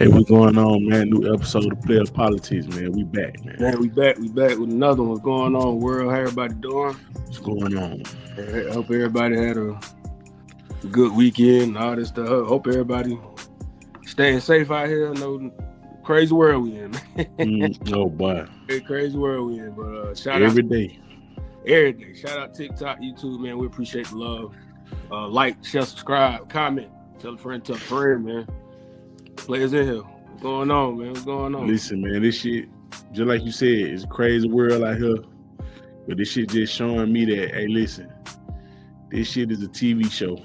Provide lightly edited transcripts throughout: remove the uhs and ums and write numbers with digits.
Hey, what's going on, man? New episode of Playa Politics, man. We back, man. Man, we back with another one. What's going on, world? How everybody doing? What's going on? I hope everybody had a good weekend and all this stuff. Hope everybody staying safe out here. I know crazy world we in. Oh boy. Crazy world we in. But shout every out day. Every day. Shout out TikTok, YouTube, man. We appreciate the love. Like, share, subscribe, comment, tell a friend, man. Players in here. What's going on, man? What's going on? Listen, man, this shit, just like you said, it's a crazy world out here. But this shit just showing me that, hey, listen, this shit is a TV show.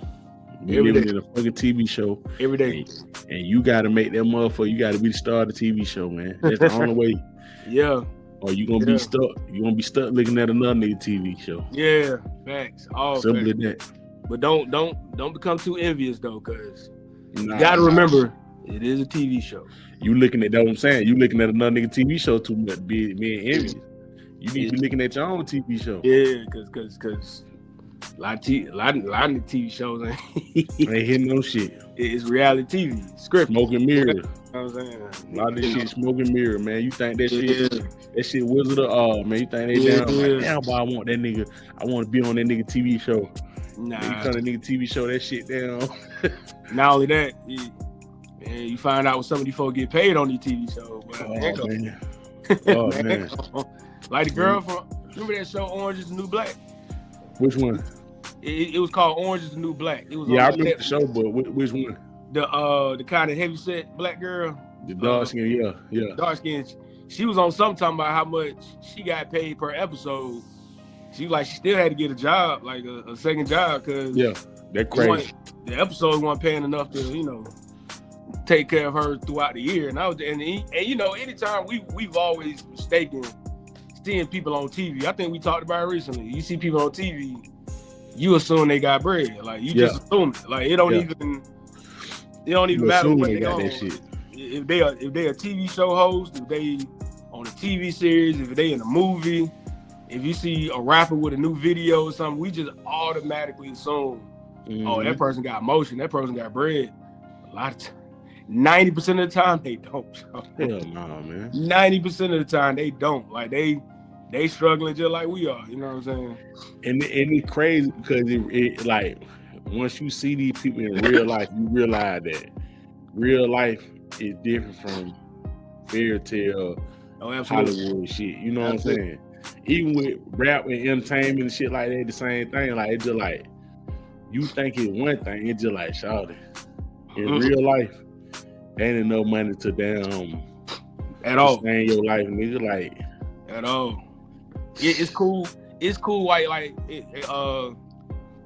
We living in a fucking TV show. Every day. And you got to make that motherfucker, you got to be the star of the TV show, man. That's the only way. Yeah. Or you gonna be stuck. You gonna be stuck looking at another nigga TV show. Yeah, facts. All simple as that. But don't become too envious though, cause you gotta remember it is a TV show. You looking at that? What I'm saying, you looking at another nigga TV show too much, being envious. You need to be looking at your own TV show. Yeah, cause a lot of TV shows ain't hitting no shit. It's reality TV, scripted. Smoke and mirror. You know what I'm saying? A lot of this shit smoke and mirror, man. You think that shit Wizard of Oz, man. You think they down like, damn, boy, I want that nigga. I want to be on that nigga TV show. Nah. You turn the nigga TV show that shit down. Not only that, you find out what some of these folks get paid on these TV shows. Man. Like the girl from, remember that show Orange is the New Black? Which one? It was called Orange is the New Black. It was I remember the show, but which one? The kind of heavy set black girl. The dark skin, yeah. Dark skin. She was on something talking about how much she got paid per episode. She was like, she still had to get a job, like a second job, because that crazy. The episode wasn't paying enough to, take care of her throughout the year. And anytime we've always mistaken seeing people on TV. I think we talked about it recently. You see people on TV, you assume they got bread. Like you just assume it. Like it don't even matter what they on. If they are a TV show host, if they on a TV series, if they in a movie, if you see a rapper with a new video or something, we just automatically assume, oh, that person got motion, that person got bread. A lot of time, 90% of the time they don't. Hell no, man. 90% of the time they don't. Like they struggling just like we are. You know what I'm saying? And it's crazy because it like once you see these people in real life, you realize that real life is different from fairy tale Hollywood shit. You know what I'm saying? Even with rap and entertainment and shit like that, the same thing. Like it's just like you think it's one thing, it's just like shawty. In real life, there ain't enough money to damn at all sustain your life, nigga. Like at all. It's cool. It's cool. Like I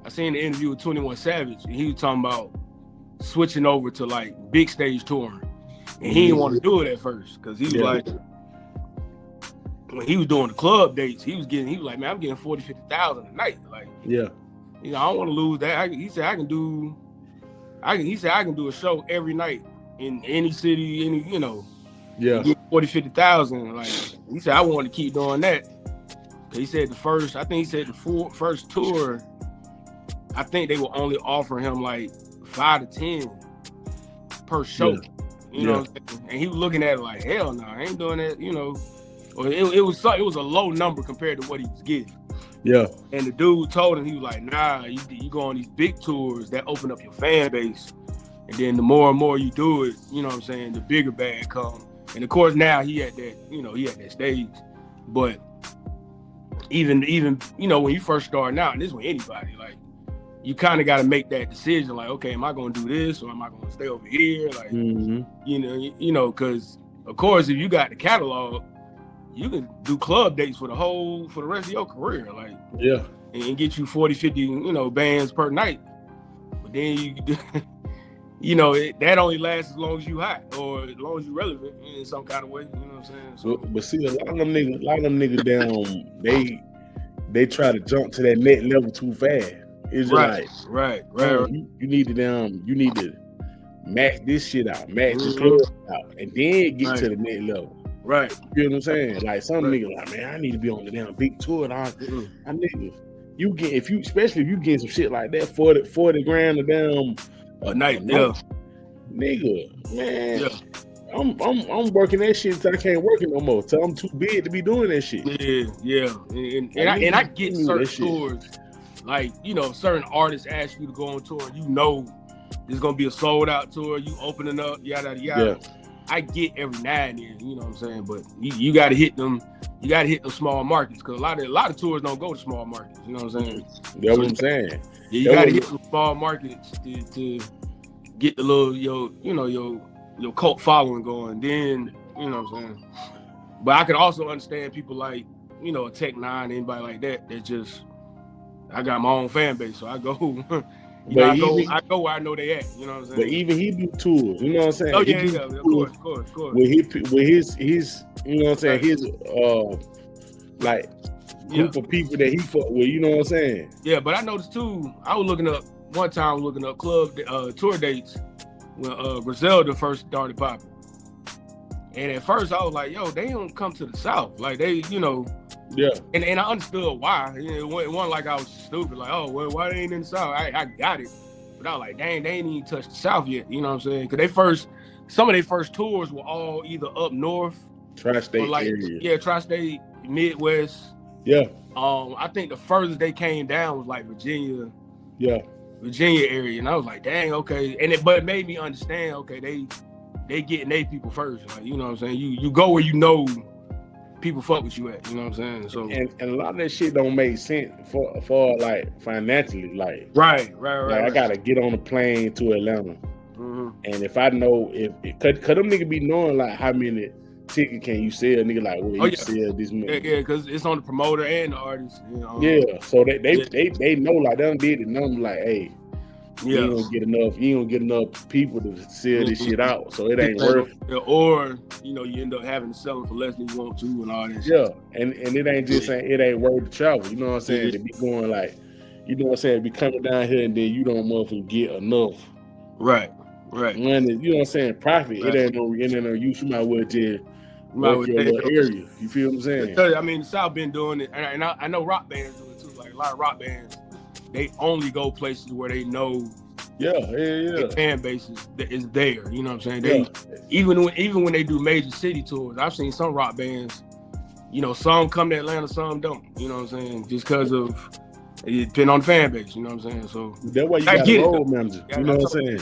seen the interview with 21 Savage, and he was talking about switching over to like big stage touring, and he didn't want to do it at first because he was like, when he was doing the club dates, he was like, man, I'm getting 40, 50,000 a night. Like, I don't want to lose that. He said I can do a show every night in any city, get 40, 50,000. Like he said, I wanted to keep doing that. He said the first tour, I think they were only offering him like 5 to 10 per show. You know what I'm saying? And he was looking at it like, hell no, I ain't doing that, Or it was a low number compared to what he was getting. Yeah. And the dude told him, he was like, nah, you go on these big tours that open up your fan base. And then the more and more you do it, you know what I'm saying, the bigger bag comes. And of course now he at that stage. But even when you first starting out, and this with anybody, like you kind of got to make that decision. Like, okay, am I going to do this or am I going to stay over here? Like, because of course if you got the catalog, you can do club dates for the rest of your career, like and get you 40, 50, bands per night. But then that only lasts as long as you hot or as long as you relevant in some kind of way. You know what I'm saying? So, but see, a lot of them niggas down, they try to jump to that next level too fast. It's just right. You need to max this shit out, max the club out, and then get to the next level. Right. You know what I'm saying? Like some niggas like, man, I need to be on the damn big tour. I niggas, especially if you get some shit like that, 40 grand a damn a night, nigga, man. I'm working that shit until I can't work it no more. Till I'm too big to be doing that shit. Yeah. And I get certain tours, like, you know, certain artists ask you to go on tour, you know there's gonna be a sold out tour, you opening up, yada yada. Yeah. I get every now and then, you know what I'm saying? But you gotta hit them, small markets, because a lot of tours don't go to small markets, you know what I'm saying? That's what I'm saying. Yeah, you gotta hit some small markets to get the little your cult following going. Then, you know what I'm saying? But I could also understand people like, you know, Tech Nine, anybody like that just, I got my own fan base, so I go I go where I know they at, you know what I'm saying? But even he do tours, you know what I'm saying? Oh yeah, of course. With his you know what I'm saying, his like group of people that he fuck with, you know what I'm saying? Yeah, but I noticed too, I was looking up club tour dates when Griselda first started popping. And at first I was like, yo, they don't come to the South. Like they, you know. Yeah. And I understood why. It wasn't like I was stupid, like, oh, well, why they ain't in the South? I got it. But I was like, dang, they ain't even touched the South yet. You know what I'm saying? Because some of their first tours were all either up north. Tri-state area. Yeah, tri-state, Midwest. Yeah. I think the furthest they came down was like Virginia. Yeah. Virginia area. And I was like, dang, okay. But it made me understand, okay, they getting their people first. Like, you know what I'm saying? You go where you know people fuck with you at, you know what I'm saying? So and a lot of that shit don't make sense for like financially, like right. I gotta get on a plane to Atlanta, and if I know cause them niggas be knowing like how many tickets can you sell, nigga, like well you sell this many. Yeah, because it's on the promoter and the artist. You know? Yeah, so they know, like they done did the number, like hey. You ain't gonna get enough people to sell this shit out, so it ain't worth it. Or, you know, you end up having to sell them for less than you want to and all that shit. Yeah, and it ain't just saying it ain't worth the travel, you know what I'm saying? To be going like, you know what I'm saying, be coming down here and then you don't motherfucking get enough. Right. Money, you know what I'm saying? Profit, right. It ain't no use. You might well just work your little area. You feel what I'm saying? I mean, the South been doing it, and I know rock bands do it too. Like a lot of rock bands, they only go places where they know their fan base is there. You know what I'm saying? Even when they do major city tours, I've seen some rock bands, you know, some come to Atlanta, some don't. You know what I'm saying? Just because of it depend on the fan base. You know what I'm saying? So that's why you got a road manager. You know what I'm saying?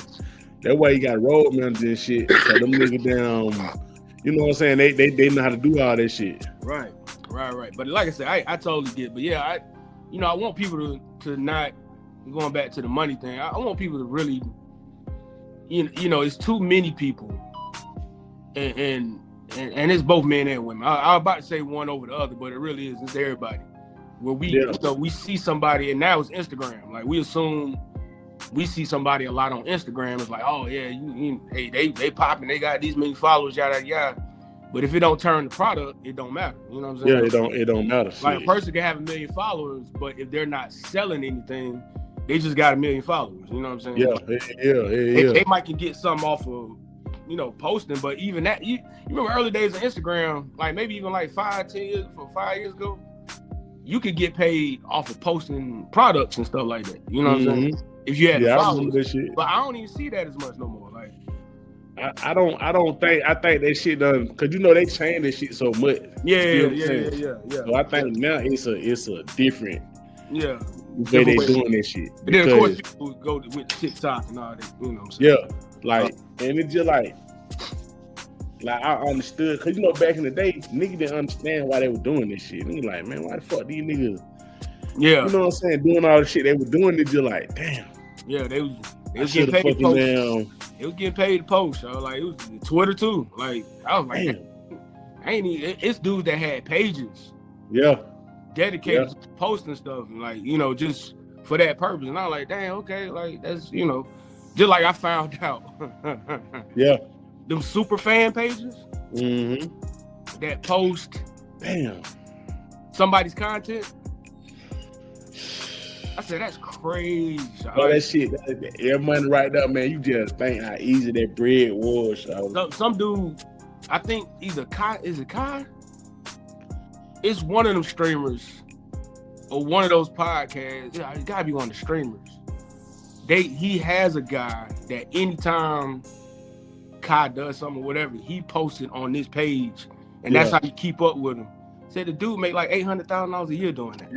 That's why you got road managers and shit. So them niggas down, you know what I'm saying? They know how to do all that shit. Right. But like I said, I totally get it. But yeah, I want people to not, going back to the money thing, I want people to really, you know, it's too many people, and it's both men and women. I was about to say one over the other, but it really is. It's everybody. Where we see somebody, and now it's Instagram. Like we assume we see somebody a lot on Instagram. It's like, oh yeah, hey, they popping, they got these many followers, yada yada. But if it don't turn the product, it don't matter. You know what I'm saying? Yeah, it don't matter. Like a person can have 1 million followers, but if they're not selling anything, they just got 1 million followers. You know what I'm saying? Yeah. They might can get something off of, you know, posting, but even that, you remember early days of Instagram, like maybe even like 5 years ago, you could get paid off of posting products and stuff like that. You know what I'm saying? If you had followers. That shit. But I don't even see that as much no more. Like I think that shit done, because you know they changed that shit so much. Yeah. So I think now it's a different way they doing that shit. And then of course people go with TikTok and all that, you know what I'm saying? Yeah. Like and it's just like I understood, because you know back in the day, niggas didn't understand why they were doing this shit. Niggas like, man, why the fuck these niggas? Yeah. You know what I'm saying? Doing all the shit they were doing, they just like, damn. Yeah, they was getting paid to post. It was getting paid to post. I was like, it was Twitter too. Like I was like, damn. It's dudes that had pages. Yeah. Dedicated to posting stuff, and like, you know, just for that purpose. And I was like, damn, okay, like that's, you know, just like I found out. Them super fan pages that post somebody's content. I said, that's crazy. Oh, that shit, that money right there, man. You just think how easy that bread was. Some dude, I think either Kai, is it Kai? It's one of them streamers or one of those podcasts. Yeah, it gotta be one of the streamers. He has a guy that anytime Kai does something or whatever, he posted on this page, and that's how you keep up with him. Said the dude make like $800,000 a year doing that.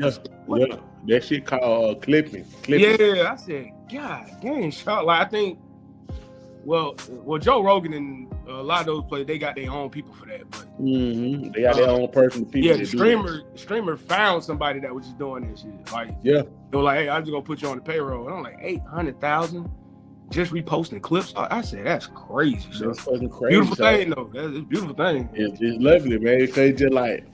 Yeah, that shit called clipping. Yeah, I said, God dang, Sean. Like I think, well, Joe Rogan and a lot of those players, they got their own people for that. But they got their own personal people. Yeah, the streamer found somebody that was just doing that shit. Like, they were like, hey, I'm just gonna put you on the payroll. And I'm like, 800,000 just reposting clips. I said, that's crazy. That's fucking crazy. Beautiful thing though. That's a beautiful thing. It's lovely, man. Cause just like,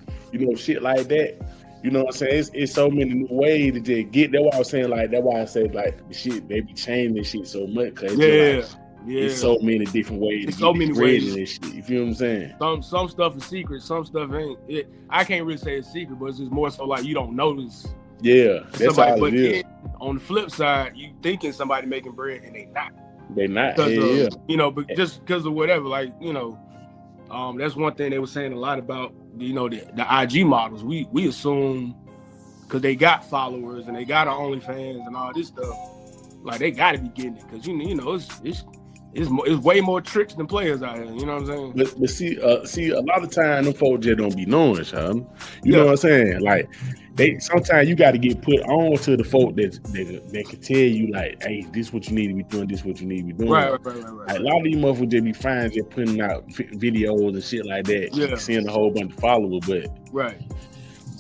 shit like that. You know what I'm saying? It's so many new ways to just get. That's why I was saying like. That's why I said like the shit. They be changing this shit so much. Cause it's so many different ways. It's so many ways. This shit. You feel what I'm saying? Some stuff is secret. Some stuff ain't. I can't really say it's secret, but it's just more so like you don't notice. Yeah, that's how it is. On the flip side, you thinking somebody making bread and they not. They not. But just because of whatever, like that's one thing they were saying a lot about. The IG models. We assume because they got followers and they got an OnlyFans and all this stuff, like they got to be getting it because it's way more tricks than players out here. You know what I'm saying? But see, a lot of times them folks just don't be knowing, Sean. You know what I'm saying? Like sometimes you got to get put on to the folk that can tell you like, hey, this what you need to be doing, this what you need to be doing. Right. Like, a lot of these motherfuckers just be fine just putting out videos and shit like that, seeing a whole bunch of followers, but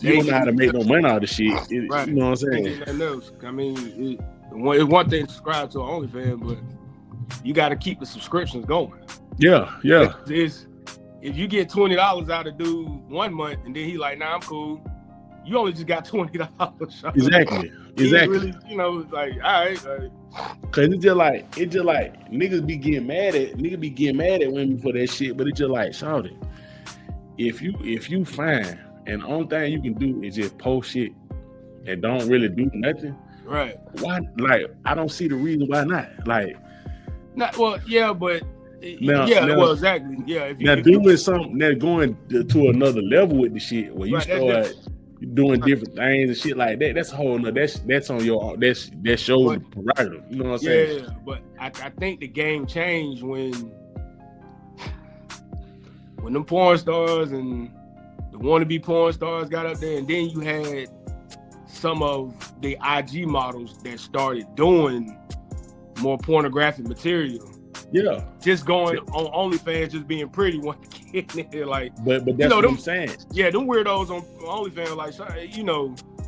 you don't know how to make no money out of shit. You know what I'm saying? I mean, it's one thing to subscribe to OnlyFans, but you got to keep the subscriptions going. Yeah. If you get $20 out of dude 1 month and then he like, nah, I'm cool. You only just got $20. Exactly. Really, like, all right. Cause it's just like niggas be getting mad at women for that shit, but it's just like, shawty, if you fine and the only thing you can do is just post shit and don't really do nothing, right? Why? Like, I don't see the reason why not. Like, not well, yeah, but now, exactly, yeah. If doing something, now going to another level with the shit where you start doing different things and shit like that. That's a whole nother. That's on your. That's your prerogative. You know what I'm saying? Yeah, but I think the game changed when them porn stars and the wannabe porn stars got up there, and then you had some of the IG models that started doing more pornographic material. Yeah, just going on OnlyFans, just being pretty, one kid, like. But that's what I'm saying. Yeah, them weirdos on OnlyFans, like,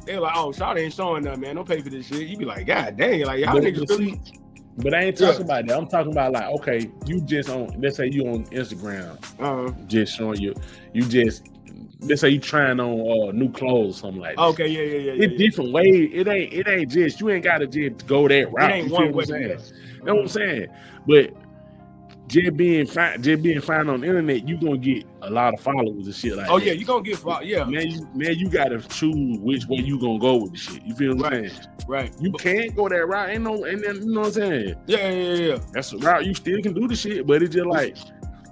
they're like, oh, Shawty ain't showing nothing, man. Don't pay for this shit. You be like, God dang, like y'all niggas really. But I ain't talking about that. I'm talking about like, okay, you just on. Let's say you on Instagram, just showing you just. Let's say you trying on new clothes or something like that. Okay, yeah. It's different ways. It ain't just you ain't gotta just go that route. It ain't one way. You know what I'm saying? But just being fine on the internet, you gonna get a lot of followers and shit like that. Oh yeah, you gonna get followers. Yeah. Man, you gotta choose which way you gonna go with the shit. You feel what I'm saying? Right. You can't go that route. And then you know what I'm saying? Yeah. That's a route you still can do the shit, but it's just like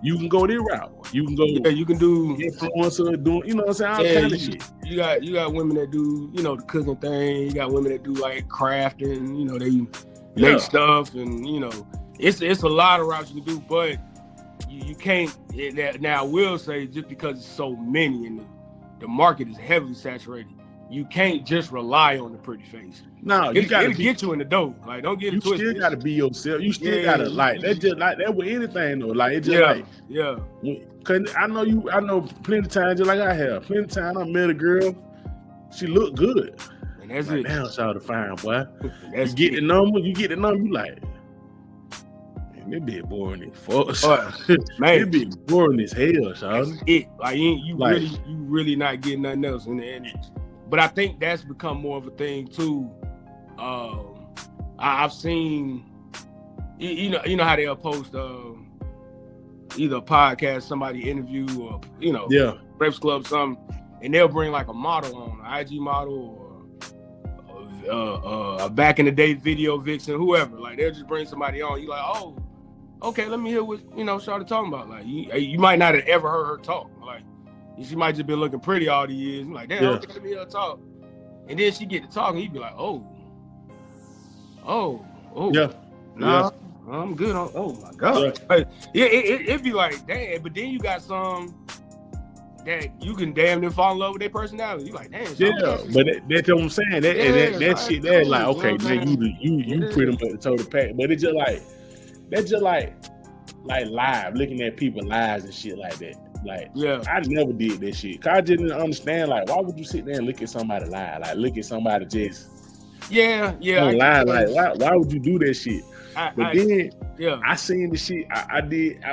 you can go this route. You can go. Yeah, you can do influencer doing. You know what I'm saying? All kind of shit. You got women that do the cooking thing. You got women that do like crafting. They make stuff and it's a lot of routes you can do, but you can't. Now I will say just because it's so many and the market is heavily saturated, you can't just rely on the pretty face. No, you gotta get you in the door. Like, don't get it twisted. You still gotta be yourself. You still gotta that's just like that with anything though. Like it's just cause I know plenty of times just like I have. Plenty of times I met a girl, she looked good. And that's like, it. Damn, y'all to find, boy. You get the number, you like, man, this bitch boring as fuck. Man, this bitch boring as hell, Sean. It like you really not getting nothing else in the end. But I think that's become more of a thing too. I've seen, you know how they'll post either a podcast, somebody interview, or Reps Club, something, and they'll bring like a model on, an IG model, or a back in the day video vixen, whoever. Like they'll just bring somebody on. You like, oh, okay, let me hear what Shawty talking about. Like you might not have ever heard her talk. Like, she might just been looking pretty all the years. I'm like, damn, okay, let me hear her talk. And then she get to talking, you be like, oh. Yeah. Nah. I'm good on. Oh my god. Yeah, it be like, damn. But then you got some that you can damn near fall in love with their personality. You like, damn. But that's what I'm saying. That shit, that's like, okay, man, you pretty much told the pack. But it's just like, that's just like live, looking at people's lives and shit like that. Like, I never did that shit. Cause I just didn't understand, like, why would you sit there and look at somebody live? Like, look at somebody just online. Like, why would you do that shit? I seen the shit. I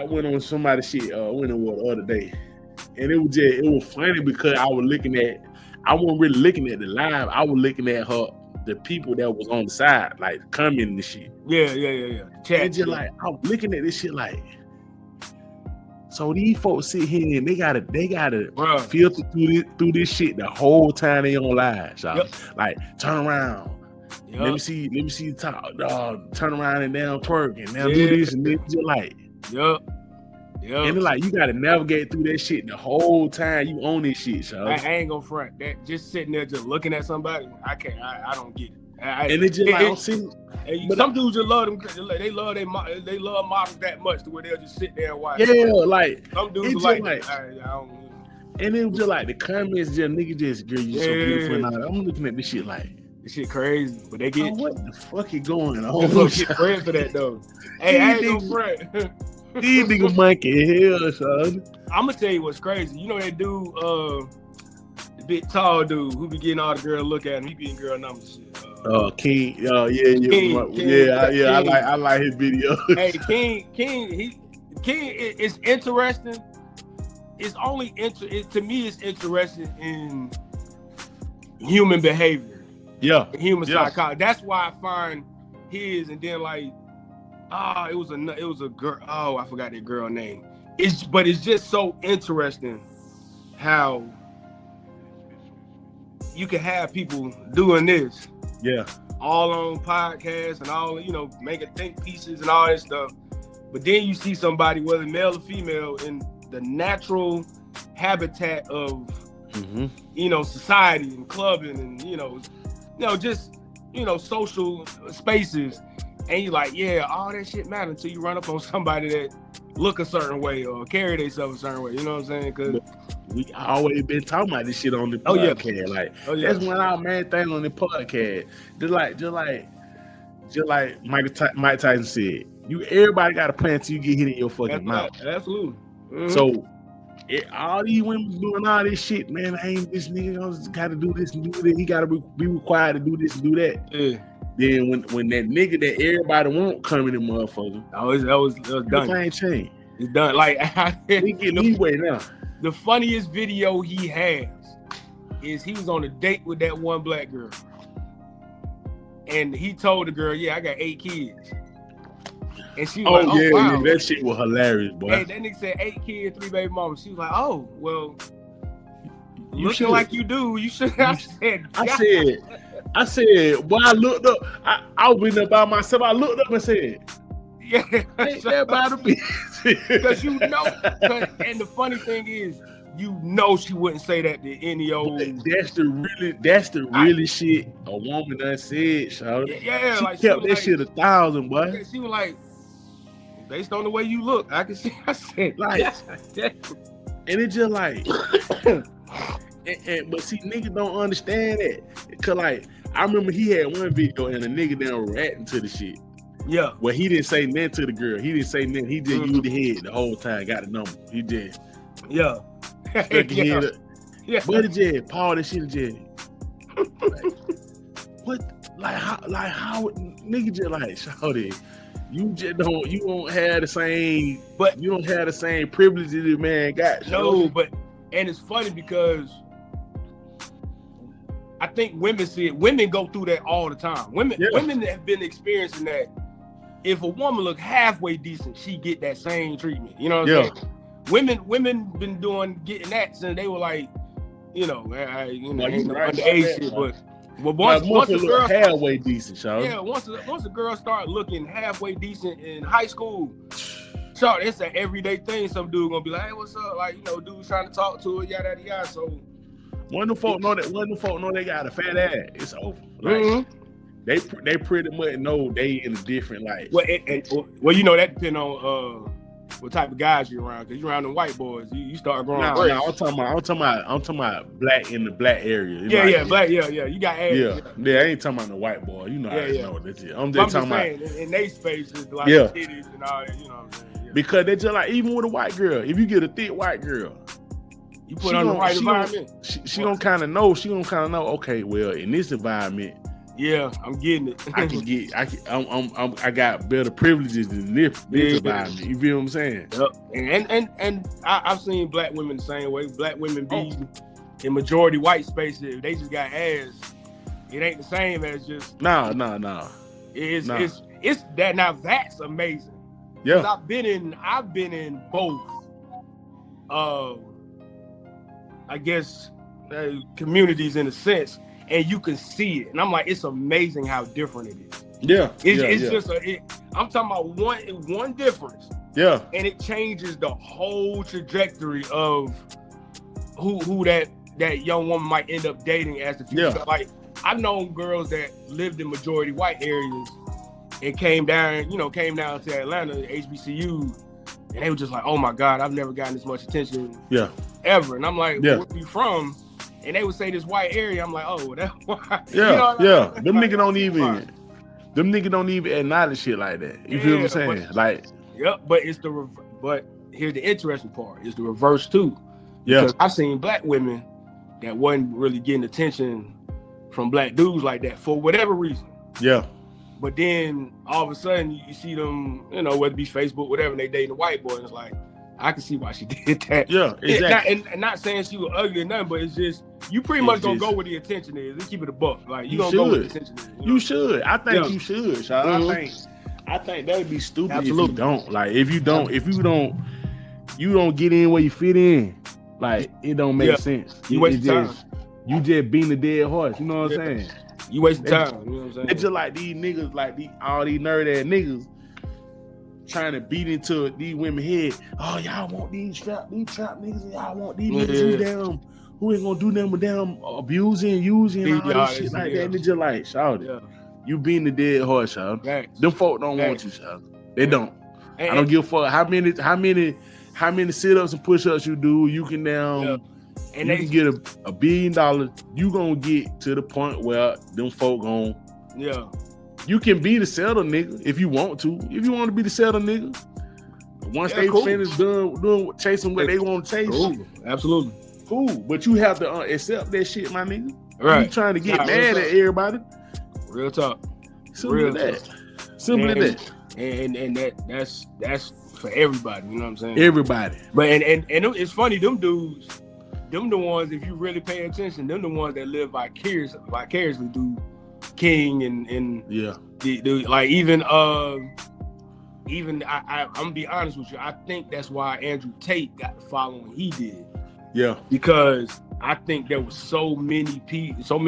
went on somebody's shit. Went on the other day, and it was funny because I wasn't really looking at the live. I was looking at the people that was on the side, like commenting the shit. Yeah. And just like, I was looking at this shit like, so these folks sit here and they gotta filter through this shit the whole time they on live. So like, turn around. Yep. Let me see the top. Turn around and down twerk and now do this and then just like. Yep. And it's like, you gotta navigate through that shit the whole time you own this shit, so I ain't gonna front that. Just sitting there just looking at somebody, I can't. I don't get it. And it's just like, some dudes just love them. They love models that much to where they'll just sit there and watch. Yeah, like some dudes are like I don't. And it was just like the comments, just nigga, just girl, you so beautiful. And I'm looking at this shit like, this shit crazy, but they get what the fuck is going on? Get friends for that though. Hey, I ain't no friend. These niggas monkey hell, son. I'm gonna tell you what's crazy. You know that dude, the big tall dude who be getting all the girls look at him. He be getting girl numbers shit. King. King. I like his video. Hey, King is interesting. It's only to me. It's interesting in human behavior. Yeah, human psychology. That's why I find his, and then like, it was a girl. Oh, I forgot that girl name. But it's just so interesting how you can have people doing this. Yeah. All on podcasts and all, making think pieces and all that stuff. But then you see somebody, whether male or female, in the natural habitat of, society and clubbing and, just, social spaces. And you're like, all that shit matters until you run up on somebody that look a certain way or carry themselves a certain way. You know what I'm saying? Because we always been talking about this shit on the podcast. That's one of our main things on the podcast. Just like Mike Tyson said, everybody got a plan until you get hit in your fucking mouth. Absolutely. Mm-hmm. So all these women doing all this shit, man. This nigga got to do this and do that. He got to be required to do this and do that. Yeah. Then when that nigga that everybody want come in the motherfucker, that was done. Ain't changed. It's done. Like, he get leeway now. The funniest video he has is he was on a date with that one black girl, and he told the girl, I got 8 kids. And she was wow. That shit was hilarious, boy. Hey, that nigga said 8 kids, 3 baby mamas. She was like, oh, well, looking like you do, you should have said. I said, boy, I looked up. I went up by myself. I looked up and said, ain't that about to be? Because and the funny thing is, she wouldn't say that to any old. That's the really shit a woman done said, shawty. Yeah, she kept that shit 1,000, boy. She was like, based on the way you look, I can see. I said, like, and it's just like, but see, niggas don't understand that. Cause like, I remember he had one video and a nigga down reacting to the shit. Yeah. Well, he didn't say nothing to the girl. He didn't say nothing. He just used the head the whole time. Got the number. He just. Yeah. Stuck his head up. Yeah. But it just Paul that shit just. Like, what? Like how? Nigga just like shawty. You don't have the same. But you don't have the same privileges this man got. No, but and it's funny because I think women see it. Women go through that all the time. Women have been experiencing that. If a woman look halfway decent, she get that same treatment. You know what I'm saying? Women been getting that since they were like, ain't no underage shit, but once a girl halfway decent, y'all. Yeah, once a girl start looking halfway decent in high school, so it's an everyday thing. Some dude gonna be like, hey, what's up? Like, dude's trying to talk to her, yada yada yada. So when the folk know they got a fat ass, it's over. Like, They pretty much know they in a different life. Well, you know that depends on what type of guys you're around. Because you're around the white boys, you start growing. No, I'm talking about black in the black area. Black. Yeah. You got ass. Yeah. I ain't talking about the white boy. You know, I know that's it. I'm just talking about in they spaces, like titties and all that. You know what I'm saying? Yeah. Because they just like even with a white girl, if you get a thick white girl, you put her in the right environment. She gonna kind of know. She gonna kind of know. Okay, well, in this environment. Yeah, I'm getting it. I got better privileges than this environment. You feel what I'm saying? Yep. And I've seen black women the same way. Black women be in majority white spaces. They just got ass. It ain't the same as just no. It's that now. That's amazing. Yeah, I've been in both. I guess communities in a sense. And you can see it, and I'm like, it's amazing how different it is. Yeah, it's just I'm talking about one difference. Yeah, and it changes the whole trajectory of who that young woman might end up dating as the future. Yeah. Like I've known girls that lived in majority white areas and came down to Atlanta, HBCU, and they were just like, oh my God, I've never gotten this much attention. Yeah, ever. And I'm like, where are you from? And they would say this white area. I'm like, oh, that's why. Yeah, Them niggas don't even acknowledge shit like that. You feel what I'm saying? But it's but here's the interesting part. It's the reverse too. Because I've seen black women that wasn't really getting attention from black dudes like that for whatever reason. Yeah. But then all of a sudden you see them, whether it be Facebook, whatever, and they dating a white boy, and it's like, I can see why she did that. Yeah, exactly. And not saying she was ugly or nothing, but it's just you pretty much gonna go where the attention is. Let's keep it a buck. Like you gonna go where the attention is. You should. I think you should, Sean. Mm-hmm. I think that would be stupid. Absolutely. If you don't. Like if you don't get in where you fit in. Like it don't make sense. You waste time. You just being a dead horse. You know what I'm saying? You wasting time. You know what I'm saying? It's just like these niggas, all these nerd ass niggas. Trying to beat into these women head. Oh, y'all want these trap niggas, and y'all want these niggas who ain't gonna do nothing but damn abusing, using, and all this shit like that. And it's just like, shout it. You being the dead horse, shout. Them folk don't want you, shout. They don't. I don't give a fuck how many sit-ups and push-ups you do. You can and you can get $1 billion. You gonna get to the point where them folk gon' You can be the settle nigga if you want to. If you want to be the settle nigga, once they finish doing chasing what they want to chase, absolutely cool. But you have to accept that shit, my nigga. Right? You trying to get mad at everybody? Real talk. Simple as that. Simple as that. And that's for everybody. You know what I'm saying? Everybody. But and it's funny. Them dudes, them the ones. If you really pay attention, them the ones that live vicariously through King and the like even I'm gonna be honest with you. I think that's why Andrew Tate got the following he did. Yeah, because I think there was so many people, those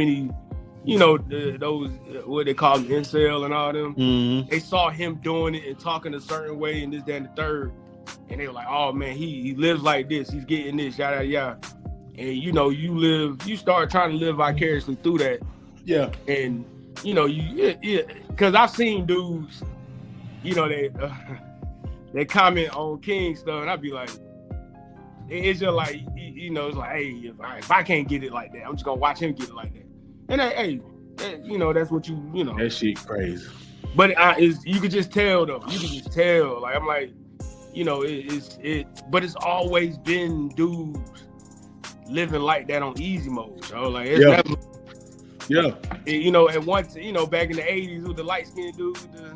what they call them incel and all them. Mm-hmm. They saw him doing it and talking a certain way and this, that, and the third, and they were like, "Oh man, he lives like this. He's getting this, yada yada." And you start trying to live vicariously through that. Yeah, and because I've seen dudes, they comment on King stuff, and I'd be like, it's just like, it's like, hey, if I can't get it like that, I'm just gonna watch him get it like that. And hey, that's what That shit crazy. But you could just tell though. You can just tell. Like I'm like, but it's always been dudes living like that on easy mode. So like, it's never. Yeah, at once, back in the 80s with the light skinned dude, the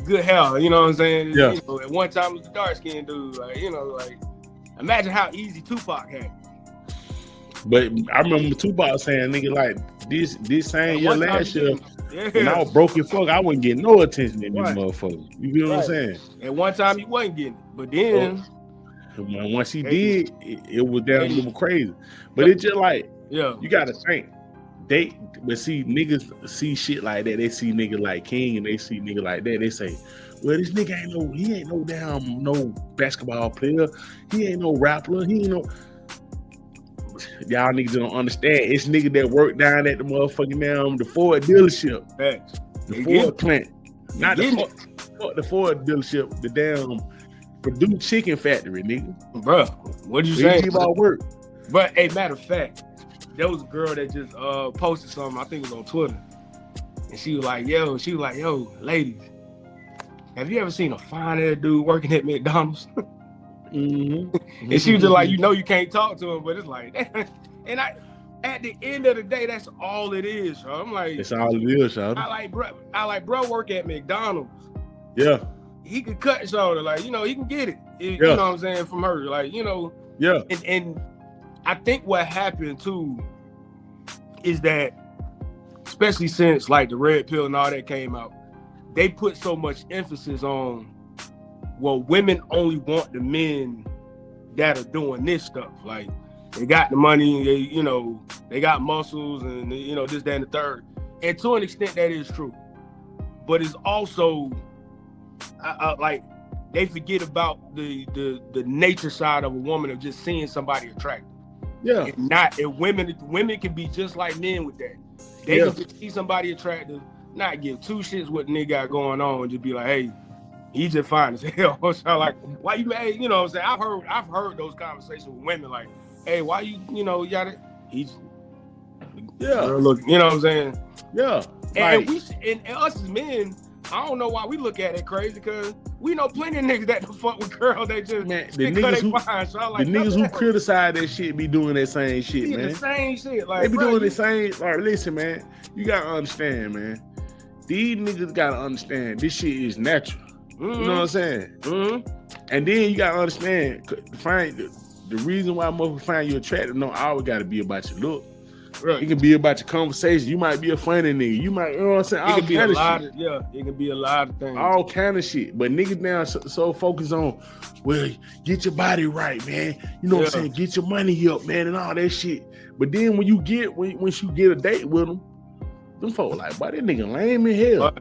good hair, you know what I'm saying? Yeah. At one time it was the dark skinned dude, like imagine how easy Tupac had. But I remember Tupac saying, "Nigga, like this same year last year, when I was broke as fuck, I wasn't getting no attention in these motherfuckers." You feel what I'm saying? At one time he wasn't getting it, but then once he did, it was down a little crazy. But it's just like, you got to think. But see, niggas see shit like that. They see niggas like King and they see niggas like that. They say, well, this nigga ain't no damn basketball player. He ain't no rapper. He ain't no. Y'all niggas don't understand. It's niggas that work down at the motherfucking the Ford dealership. Facts. The Ford plant. Not the Ford dealership, the damn Purdue chicken factory, nigga. Bruh, what you saying? All work. But hey, matter of fact, there was a girl that just posted something, I think it was on Twitter. And she was like, yo, ladies, have you ever seen a fine-ass dude working at McDonald's? Mm-hmm. And she was just like, you can't talk to him, but it's like, and at the end of the day, that's all it is, so I'm like, that's all it is, so I like bro work at McDonald's. Yeah. He could cut shoulder, like, he can get it. You know what I'm saying, from her, like, Yeah. And I think what happened too is that, especially since like the red pill and all that came out, they put so much emphasis on, well, women only want the men that are doing this stuff. Like, they got the money, they got muscles and this, that, and the third. And to an extent that is true. But it's also like they forget about the nature side of a woman of just seeing somebody attractive. Yeah. And women can be just like men with that. They can just see somebody attractive, not give two shits what the nigga got going on, and just be like, hey, he's just fine as hell. So like, why you mad? You know what I'm saying? I've heard those conversations with women like, hey, why you he's look, you know what I'm saying? Yeah. And us as men, I don't know why we look at it crazy, because we know plenty of niggas that fuck with girls. They just the niggas who criticize that shit be doing that same shit, man. The same shit, like they be doing the same. Like, listen, man, you gotta understand, man. These niggas gotta understand this shit is natural. Mm-hmm. You know what I'm saying? Mm-hmm. And then you gotta understand, the reason why motherfuckers find you attractive don't always gotta be about your look. Right. It can be about your conversation. You might be a funny nigga. You might, you know what I'm saying? It can be a lot of, it can be a lot of things. All kind of shit. But niggas now so focused on, well, get your body right, man. You know what I'm saying? Get your money up, man, and all that shit. But then when you get a date with them folks like, boy, that nigga lame as hell.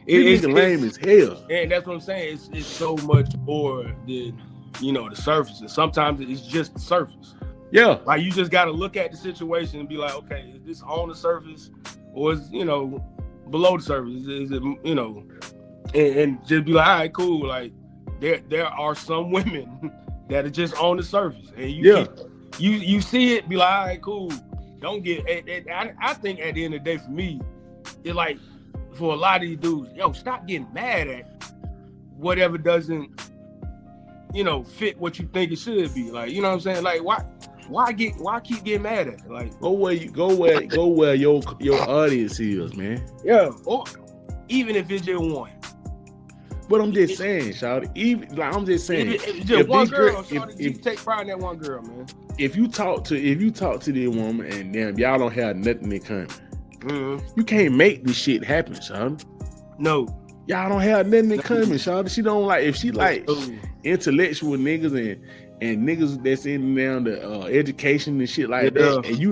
This nigga lame as hell. And that's what I'm saying. It's so much more than, the surface. And sometimes it's just the surface. Yeah. Like, you just got to look at the situation and be like, okay, is this on the surface or is, below the surface? Is it, and just be like, all right, cool. Like, there are some women that are just on the surface. And you see it, be like, all right, cool. Don't get, I think at the end of the day for me, it's like, for a lot of these dudes, stop getting mad at whatever doesn't, fit what you think it should be. Like, you know what I'm saying? Like, why keep getting mad at it? Like, go where your audience is, man. Yeah, or even if it's just one. But I'm just saying, Shawty. If just one girl, you take pride in that one girl, man. If you talk to this woman and damn, y'all don't have nothing in common, you can't make this shit happen, Shawty. No. Y'all don't have nothing in common, Shawty. She don't like, if she like intellectual niggas and niggas that's in down the education and shit like that, and you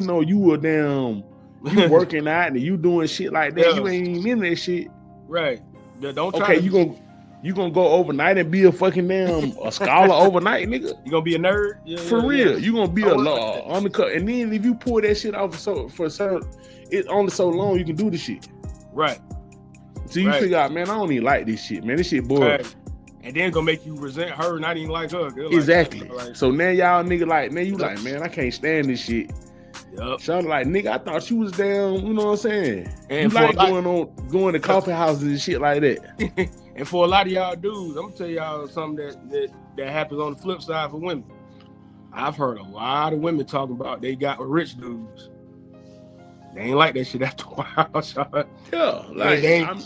working out and you doing shit like that, you ain't even in that shit. Right. Don't try. Okay, you gonna go overnight and be a fucking damn a scholar overnight, nigga? You gonna be a nerd? For real. You gonna be a undercut, and then if you pull that shit off it's only so long you can do the shit. Right. So you figure out, man, I don't even like this shit, man. This shit boring. Right. And then gonna make you resent her, not even like her. Exactly. So now y'all nigga like, man, you like, man, I can't stand this shit. Yep. So I'm like, nigga, I thought you was down, you know what I'm saying? And you like going to coffee houses and shit like that. And for a lot of y'all dudes, I'm gonna tell y'all something that happens on the flip side for women. I've heard a lot of women talking about they got rich dudes. They ain't like that shit after a while. So, yeah, like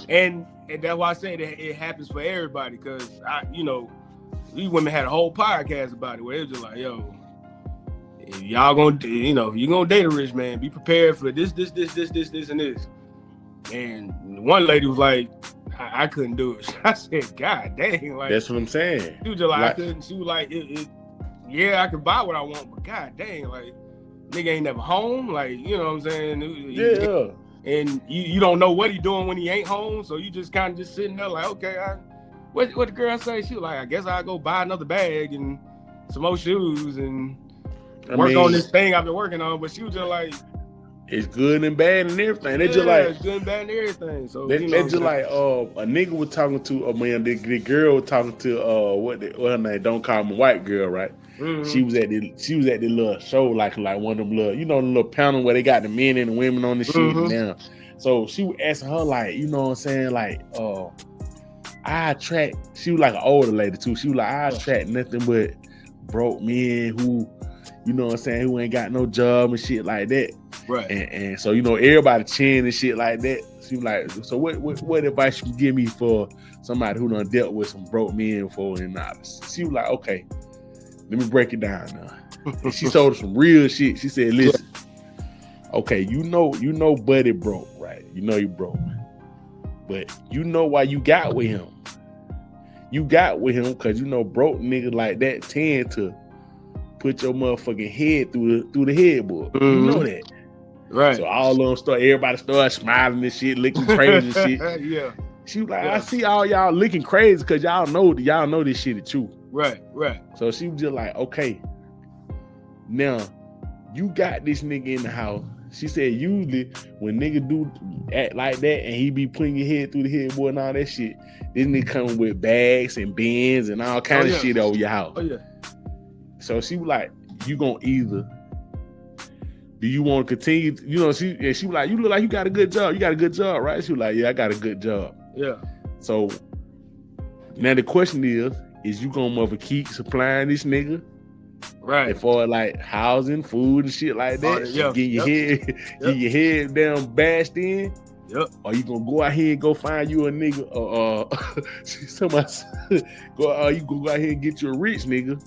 and that's why I say that it happens for everybody, because these women had a whole podcast about it where it was just like, yo, if y'all gonna, if you gonna date a rich man, be prepared for this, and this. And one lady was like, I couldn't do it. I said, God dang, like, that's what I'm saying. She was just like, I couldn't. She was like, yeah, I can buy what I want, but God dang, like, nigga ain't never home, like, you know what I'm saying? Yeah. And you don't know what he doing when he ain't home, so you just kind of just sitting there like, okay, what the girl say? She was like, I guess I'll go buy another bag and some more shoes and work on this thing I've been working on, but she was just like, it's good and bad and everything. They just it's good and bad and everything. So they just like a nigga was talking to the girl was talking to what her name? Don't call me white girl, right? Mm-hmm. She was at the little show like one of them little, the little panel where they got the men and the women on the shit now. So she was asking her like, you know what I'm saying, like I attract. She was like an older lady too. She was like, I attract nothing but broke men who, you know what I'm saying, who ain't got no job and shit like that. Right. And so, everybody cheering and shit like that. She was like, so what advice you can give me for somebody who done dealt with some broke men before? And she was like, okay, let me break it down now. And she told her some real shit. She said, listen, okay, you know Buddy broke, right? You know he broke. But you know why you got with him. You got with him because broke niggas like that tend to put your motherfucking head through the headboard. Mm-hmm. You know that. Right. So all of them everybody started smiling and shit, looking crazy and shit. Yeah. She was like, I see all y'all looking crazy because y'all know this shit is true. Right. So she was just like, okay, now you got this nigga in the house. She said usually when nigga do act like that and he be putting your head through the headboard and all that shit, this nigga come with bags and bins and all kind of shit over your house. Oh yeah. So she was like, you gonna either, do you want to continue? She was like, you look like you got a good job. You got a good job, right? She was like, yeah, I got a good job. Yeah. So now the question is you gonna mother keep supplying this nigga? Right. As far as like housing, food and shit like that. Get your head down bashed in. Yep. Or you gonna go out here and go find you a nigga you go out here and get you a rich nigga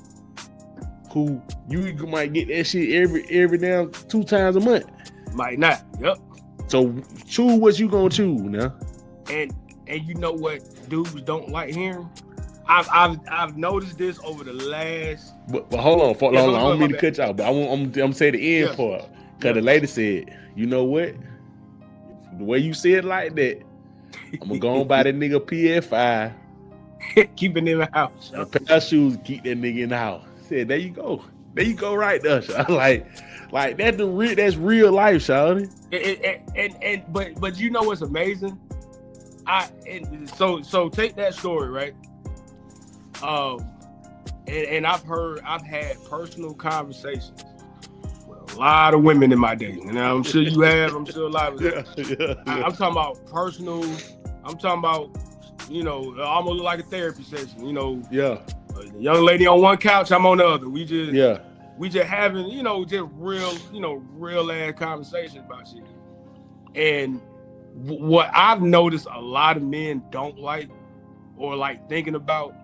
who you might get that shit every damn 2 times a month. Might not. Yep. So choose what you gonna choose now. And you know what dudes don't like hearing? I've noticed this over the last. But hold on, I don't mean to cut you out, but I'm saying the end part because the lady said, you know what? The way you said it like that, I'm gonna go on buy that nigga PS5. Keep it in the house. A pair of shoes, keep that nigga in the house. Said, there you go right there, like that's real life, shawty. But you know what's amazing? So take that story, right? And I've had personal conversations with a lot of women in my day, and I'm sure you have. I'm sure a lot of them. I'm talking about personal. I'm talking about, almost like a therapy session. Yeah. The young lady on one couch, I'm on the other. We just having, just real ass conversations about shit. And what I've noticed a lot of men don't like or like thinking about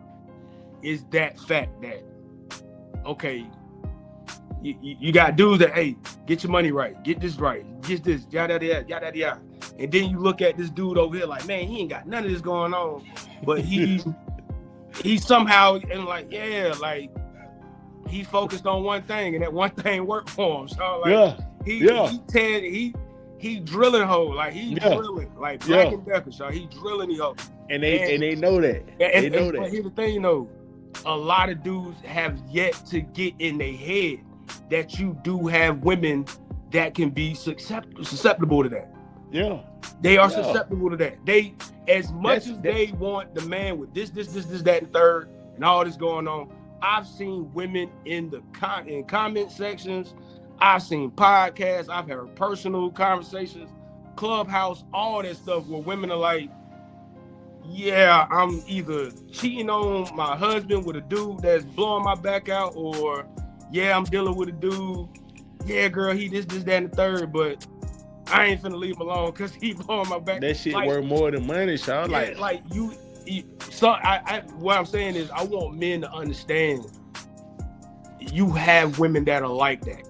is that fact that, okay, you got dudes that, hey, get your money right, get this right, get this, yada, yada, yada, yada. And then you look at this dude over here like, man, he ain't got none of this going on, but he somehow, and like, he focused on one thing and that one thing worked for him. So like, he drilling hole, like he drilling, like Black and Decker, so he drilling the hole. And they know that. They know that. But here's the thing, a lot of dudes have yet to get in their head that you do have women that can be susceptible to that. Yeah. They are susceptible to that. They, as much as they want the man with this, that, and third, and all this going on, I've seen women in comment sections. I've seen podcasts. I've heard personal conversations, Clubhouse, all that stuff where women are like, yeah, I'm either cheating on my husband with a dude that's blowing my back out, or yeah, I'm dealing with a dude. Yeah, girl, he this, that, and the third, but I ain't finna leave him alone because he blowing my back. That shit worth more than money, Sean. What I'm saying is, I want men to understand you have women that are like that.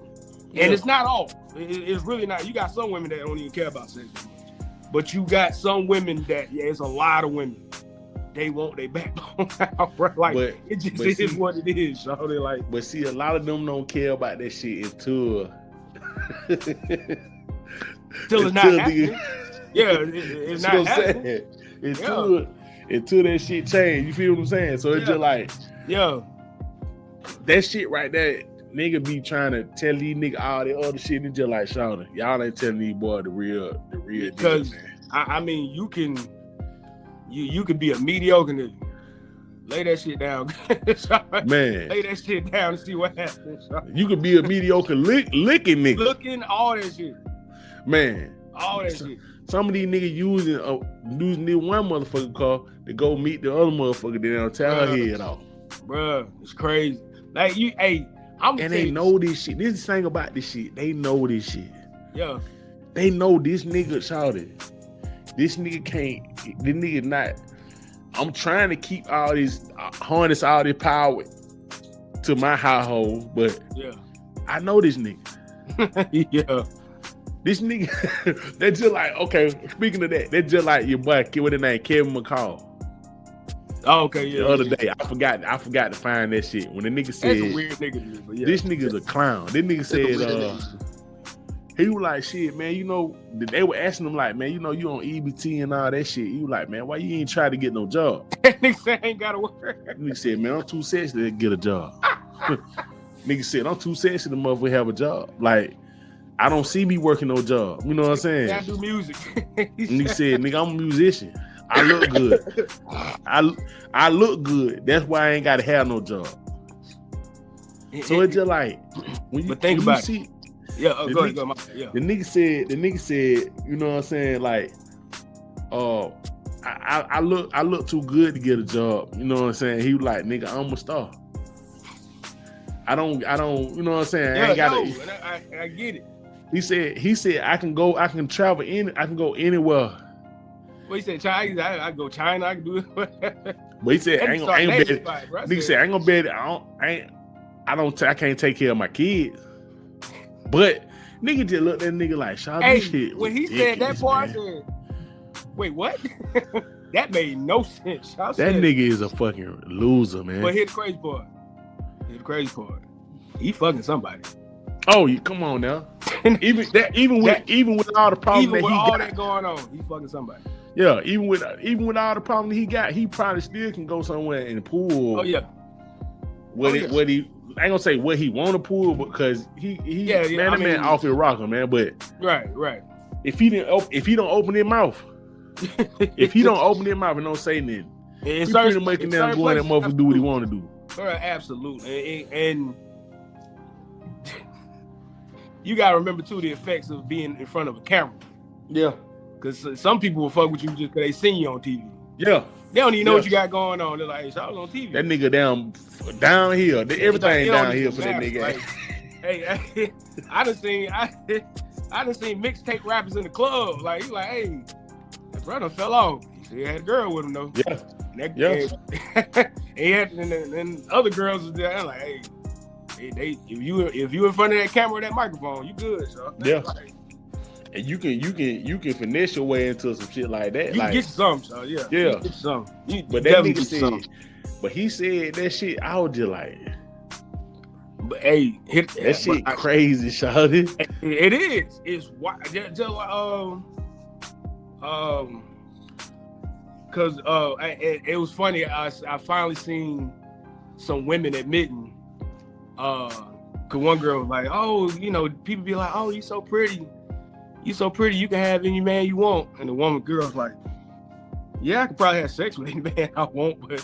And it's not all. It's really not. You got some women that don't even care about sex as much. But you got some women that, it's a lot of women. They want their backbone out, bro. Like, it just is what it is, so they like. But see, a lot of them don't care about that shit until it's not happening. It's not happening. Until that shit change. You feel what I'm saying? So it's just like, that shit right there. nigga be trying to tell these niggas all the other shit and just like Shawnee, y'all ain't telling these boy the real because deal, man. I mean you can be a mediocre nigga. Lay that shit down, man. Lay that shit down and see what happens. You could be a mediocre licking nigga. Looking all that shit, man. All that shit. Some of these niggas using this one motherfucker car to go meet the other motherfucker. They don't tear her head off. Bruh, it's crazy. Like and they know this shit. This is the thing about this shit. They know this shit. Yeah. They know this nigga shouted. This nigga can't. This nigga not. I'm trying to keep all this harness all this power to my household, but yeah, I know this nigga. Yeah. This nigga, they're just like, okay, speaking of that, they're just like your boy, what his name, Kevin McCall. Oh, okay, yeah. The other day, I forgot to find that shit. When the nigga said, that's a weird nigga, but yeah. This nigga's a clown. This nigga said, he was like, shit, man, you know, they were asking him like, man, you know, you on EBT and all that shit. He was like, man, why you ain't try to get no job? Nigga said, I ain't gotta work. Nigga said, man, I'm too sexy to get a job. Nigga said, I'm too sexy to motherfucker have a job. Like, I don't see me working no job. You know what I'm saying? I do music. Nigga said, nigga, I'm a musician. I look good. I look good. That's why I ain't gotta have no job. So it's just like when you think about see, it. Yeah, go ahead. Yeah. The nigga said, you know what I'm saying, like, I look too good to get a job. You know what I'm saying? He was like, nigga, I'm a star. I don't, you know what I'm saying? Yeah, I ain't gotta, I get it. He said I can travel I can go anywhere. Well, he said China, I go China, I can do it. But he said I ain't gonna bet it. Nigga said I ain't gonna bet it. I can't take care of my kids. But nigga just looked at that nigga like, this shit. When he said that part, I said, wait, what? That made no sense. That nigga is a fucking loser, man. But here's the crazy part. He fucking somebody. Oh, come on now. Even with all the problems that he got, that going on, he fucking somebody. Yeah, even with all the problems he got, he probably still can go somewhere in the pool. Oh yeah. What he I ain't gonna say what he want to pull because he man off his rocker, man. But right. If he don't open his mouth, and don't say nothing, he pretty much can now go in that motherfucker do what he want to do. Absolutely, and you gotta remember too the effects of being in front of a camera. Yeah, because some people will fuck with you just because they seen you on TV. Yeah. They don't even know what you got going on. They're like, I was on TV. That nigga downhill. Everything downhill for that nigga. Like, hey, I done seen mixtape rappers in the club. Like, you like, hey, that brother fell off. He had a girl with him though. Yeah. And other girls was there. I'm like, hey, if you in front of that camera, that microphone, you good, so. Yeah. Like, and you can finesse your way into some shit like that. You can get some, so yeah. Yeah. You get some. But that nigga said, but he said that shit, I was just like, but hey, that shit crazy, shawty. It is. It's wild. Cause it was funny. I finally seen some women admitting, cause one girl was like, oh, you know, people be like, oh, you so pretty. You so pretty, you can have any man you want. And the girl's like, yeah, I could probably have sex with any man I want, but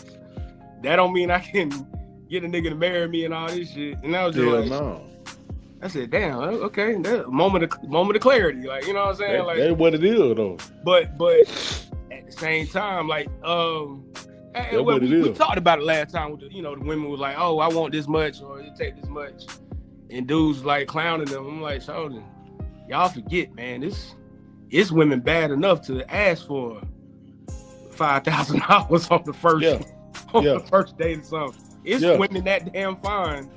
that don't mean I can get a nigga to marry me and all this shit. And I was just like, no. I said, damn, okay, that's a moment of clarity. Like, you know what I'm saying? That's what it is, though. But at the same time, like, we talked about it last time with the women was like, oh, I want this much or it take this much. And dudes like clowning them. I'm like, Sheldon, y'all forget, man, it's women bad enough to ask for $5,000 on the first date or something. It's women that damn fine,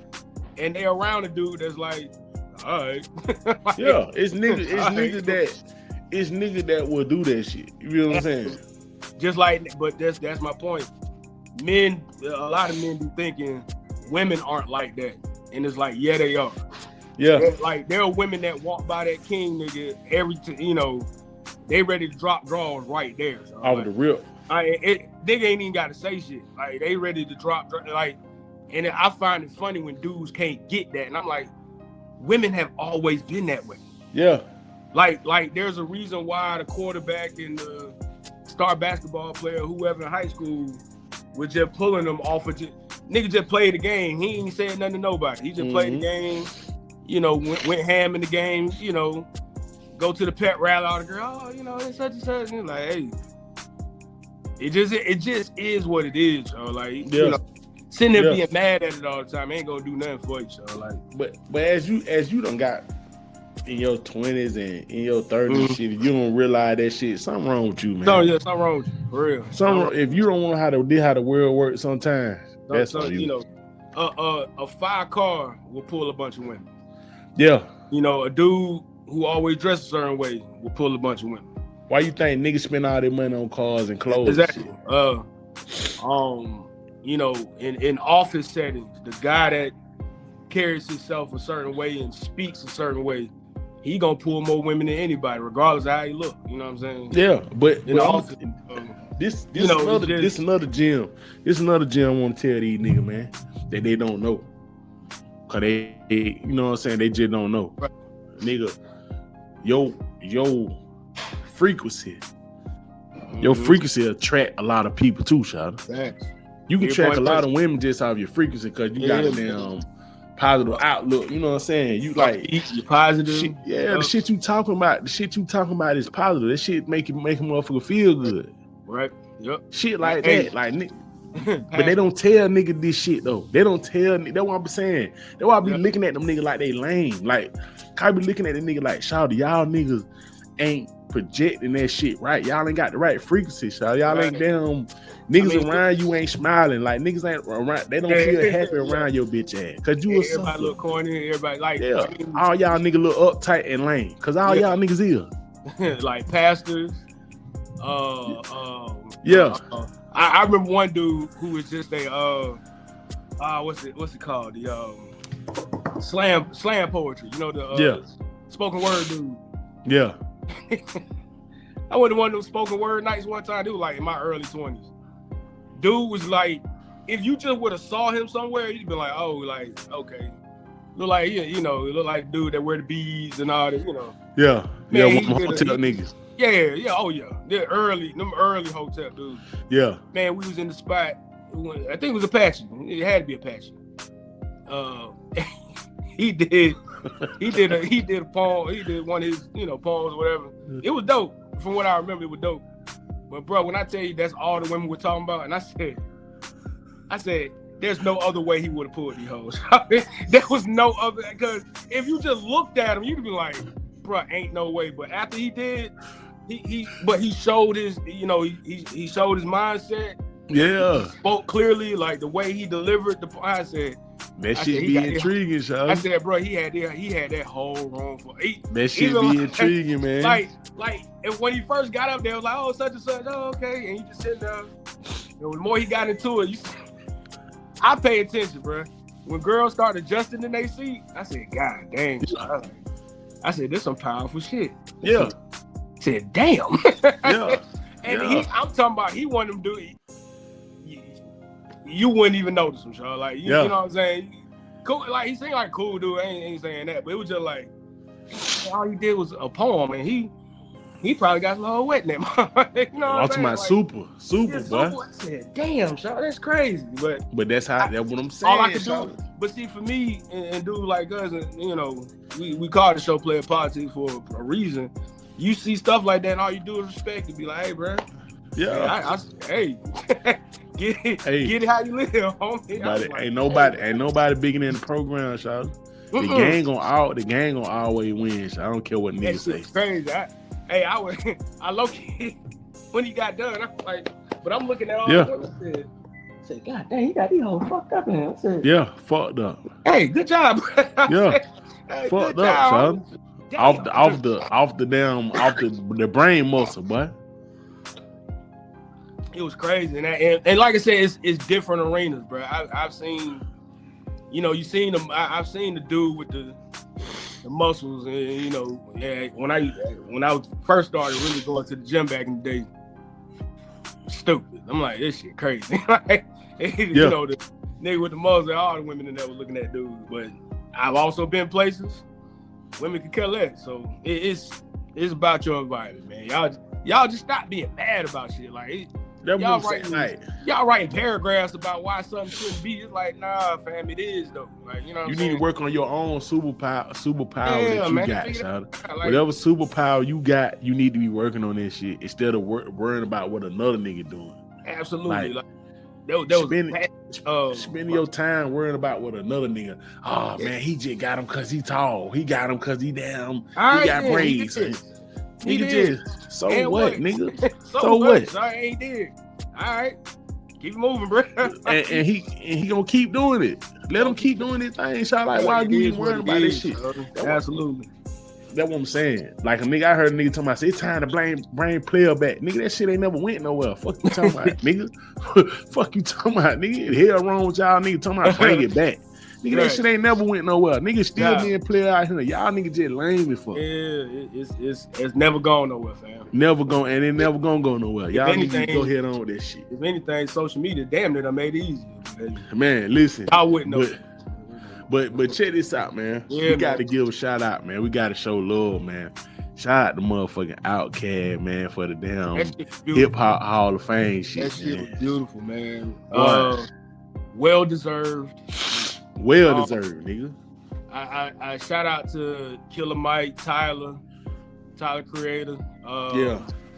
and they around a dude that's like, all right. Like, yeah, it's niggas that will do that shit. You know what I'm saying? Just like, but that's my point. A lot of men be thinking women aren't like that, and it's like, yeah, they are. Yeah, there are women that walk by that king nigga they ready to drop draws right there. So, off the rip. Nigga ain't even got to say shit. Like, they ready to drop like, And I find it funny when dudes can't get that. And I'm like, women have always been that way. Yeah. Like there's a reason why the quarterback and the star basketball player, whoever in high school, was just pulling them off of nigga just played the game. He ain't said nothing to nobody. He just played the game, went ham in the game, go to the pet rally, all the girl, it's such and such. And like, hey, it just is what it is, yo. Like, sitting there being mad at it all the time ain't gonna do nothing for you, yo. Like, but as you done got in your 20s and in your 30s, shit, if you don't realize that shit, something wrong with you, man. Something wrong with you, for real. If you don't know how the world works sometimes, that's on you. A fire car will pull a bunch of women. Yeah. A dude who always dressed a certain way will pull a bunch of women. Why you think niggas spend all their money on cars and clothes? Exactly. In office settings, the guy that carries himself a certain way and speaks a certain way, he gonna pull more women than anybody, regardless of how he look. You know what I'm saying? Yeah, but office, this another gem. This another gem I want to tell these niggas, man, that they don't know. Cause they you know what I'm saying, they just don't know. Right. Nigga, yo frequency. Your frequency attract a lot of people too, Shawty. Thanks. You can attract a lot of women just off your frequency because you got a damn positive outlook. You know what I'm saying? You like you're positive. Shit, the shit you talking about. The shit you talking about is positive. That shit make a motherfucker feel good. Right. Yep. Shit like that. Like but they don't tell nigga this shit though. They don't tell. That's what I'm saying. That's why I be looking at them niggas like they lame. Like I be looking at the nigga like, Shawty, y'all niggas ain't projecting that shit right. Y'all ain't got the right frequency, Shawty. Y'all ain't damn niggas around you ain't smiling. Like niggas ain't around. They don't feel happy around your bitch ass. Cause you a sucker. Everybody look corny. Everybody like all y'all niggas look uptight and lame. Cause all y'all niggas is like pastors. I remember one dude who was just a what's it called? The slam poetry. The spoken word dude. Yeah. I went to one of those spoken word nights one time, dude, like in my early 20s. Dude was like, if you just would have saw him somewhere, you'd be like, oh, like, okay. Look like, it look like dude that wear the beads and all that, Yeah. Man, hotel niggas. Yeah, oh yeah. Them early hotel dudes. Yeah. Man, we was in the spot. I think it was Apache. It had to be Apache. He did a poem. He did one of his, poems or whatever. It was dope. From what I remember, it was dope. But bro, when I tell you that's all the women were talking about, and I said, there's no other way he would have pulled these hoes. There was no other, because if you just looked at him, you'd be like, bro, ain't no way. But after he did, he showed his, he showed his mindset. Yeah. He spoke clearly, like the way he delivered the. I said. That shit be intriguing, Sean. I said, bro, he had that whole room for that shit be intriguing, man. Like, and when he first got up there, it was like, oh, such and such, oh, okay, and he just sitting there. The more he got into it, I pay attention, bro. When girls start adjusting in their seat, I said, God damn. I said, this some powerful shit. Yeah. I said, damn. Yeah. And I'm talking about, he wanted them to do it. You wouldn't even notice him, Sean. Like, you know what I'm saying? Cool, like, he seemed like a cool dude. I ain't saying that, but it was just like, all he did was a poem, and he probably got some whole wet in him. You know what I'm saying? Like, super, boy. I said, damn, Sean, that's crazy. But that's what I'm saying. All I can do. But see, for me and dudes like us, and we call the show Playa Politics for a reason. You see stuff like that, and all you do is respect and be like, hey, bro. Yeah. Hey. Get it how you live, homie. Ain't nobody bigger than the program, Shawty. The gang gonna always win. I don't care what niggas say. Crazy. I low-key, when he got done, I was like, but I'm looking at all the women. I said, God dang, he got these hoes fucked up in him. I said, yeah, fucked up. Hey, good job. Yeah, fucked up, Shawty. Off the brain muscle, boy. It was crazy, and like I said, it's different arenas, bro. I've seen, you seen them. I've seen the dude with the muscles, and when I first started really going to the gym back in the day, stupid. I'm like, this shit crazy. nigga with the muzzle, all the women in there were looking at dudes. But I've also been places women can care less. So it's about your environment, man. Y'all just stop being mad about shit. Like y'all writing paragraphs about why something shouldn't be. It's like, nah, fam, it is though. Like, you know what I'm saying? Need to work on your own superpower that you got, child. Like, whatever superpower you got, you need to be working on that shit instead of worrying about what another nigga doing. Absolutely. Spend your time worrying about what another nigga. Oh man, he just got him because he tall. He got him because he got braids. He did. So and what, nigga? so what? Sorry, ain't did. All right, keep moving, bro. and he gonna keep doing it. Let him keep doing his thing. So like, why you even worrying about this shit? Absolutely. That's what I'm saying. Like a nigga, I heard a nigga talking about, it's time to bring Playa back. Nigga, that shit ain't never went nowhere. Fuck you talking about, nigga. Fuck you talking about, nigga. The hell wrong with y'all nigga talking about bring it back. Nigga, that shit ain't never went nowhere. Nigga still being Playa out here. Y'all niggas just lame as fuck. Yeah, it's never gone nowhere, fam. Never gone, and it never gonna go nowhere. Y'all niggas go ahead on with that shit. If anything, social media damn near done made it easier. Man, listen. I wouldn't know. But check this out, man. We got to give a shout out, man. We got to show love, man. Shout out to motherfucking OutKast, man, for the damn Hip Hop Hall of Fame shit. That shit was beautiful, man. Well deserved. Well deserved, nigga. I shout out to Killer Mike, Tyler Creator.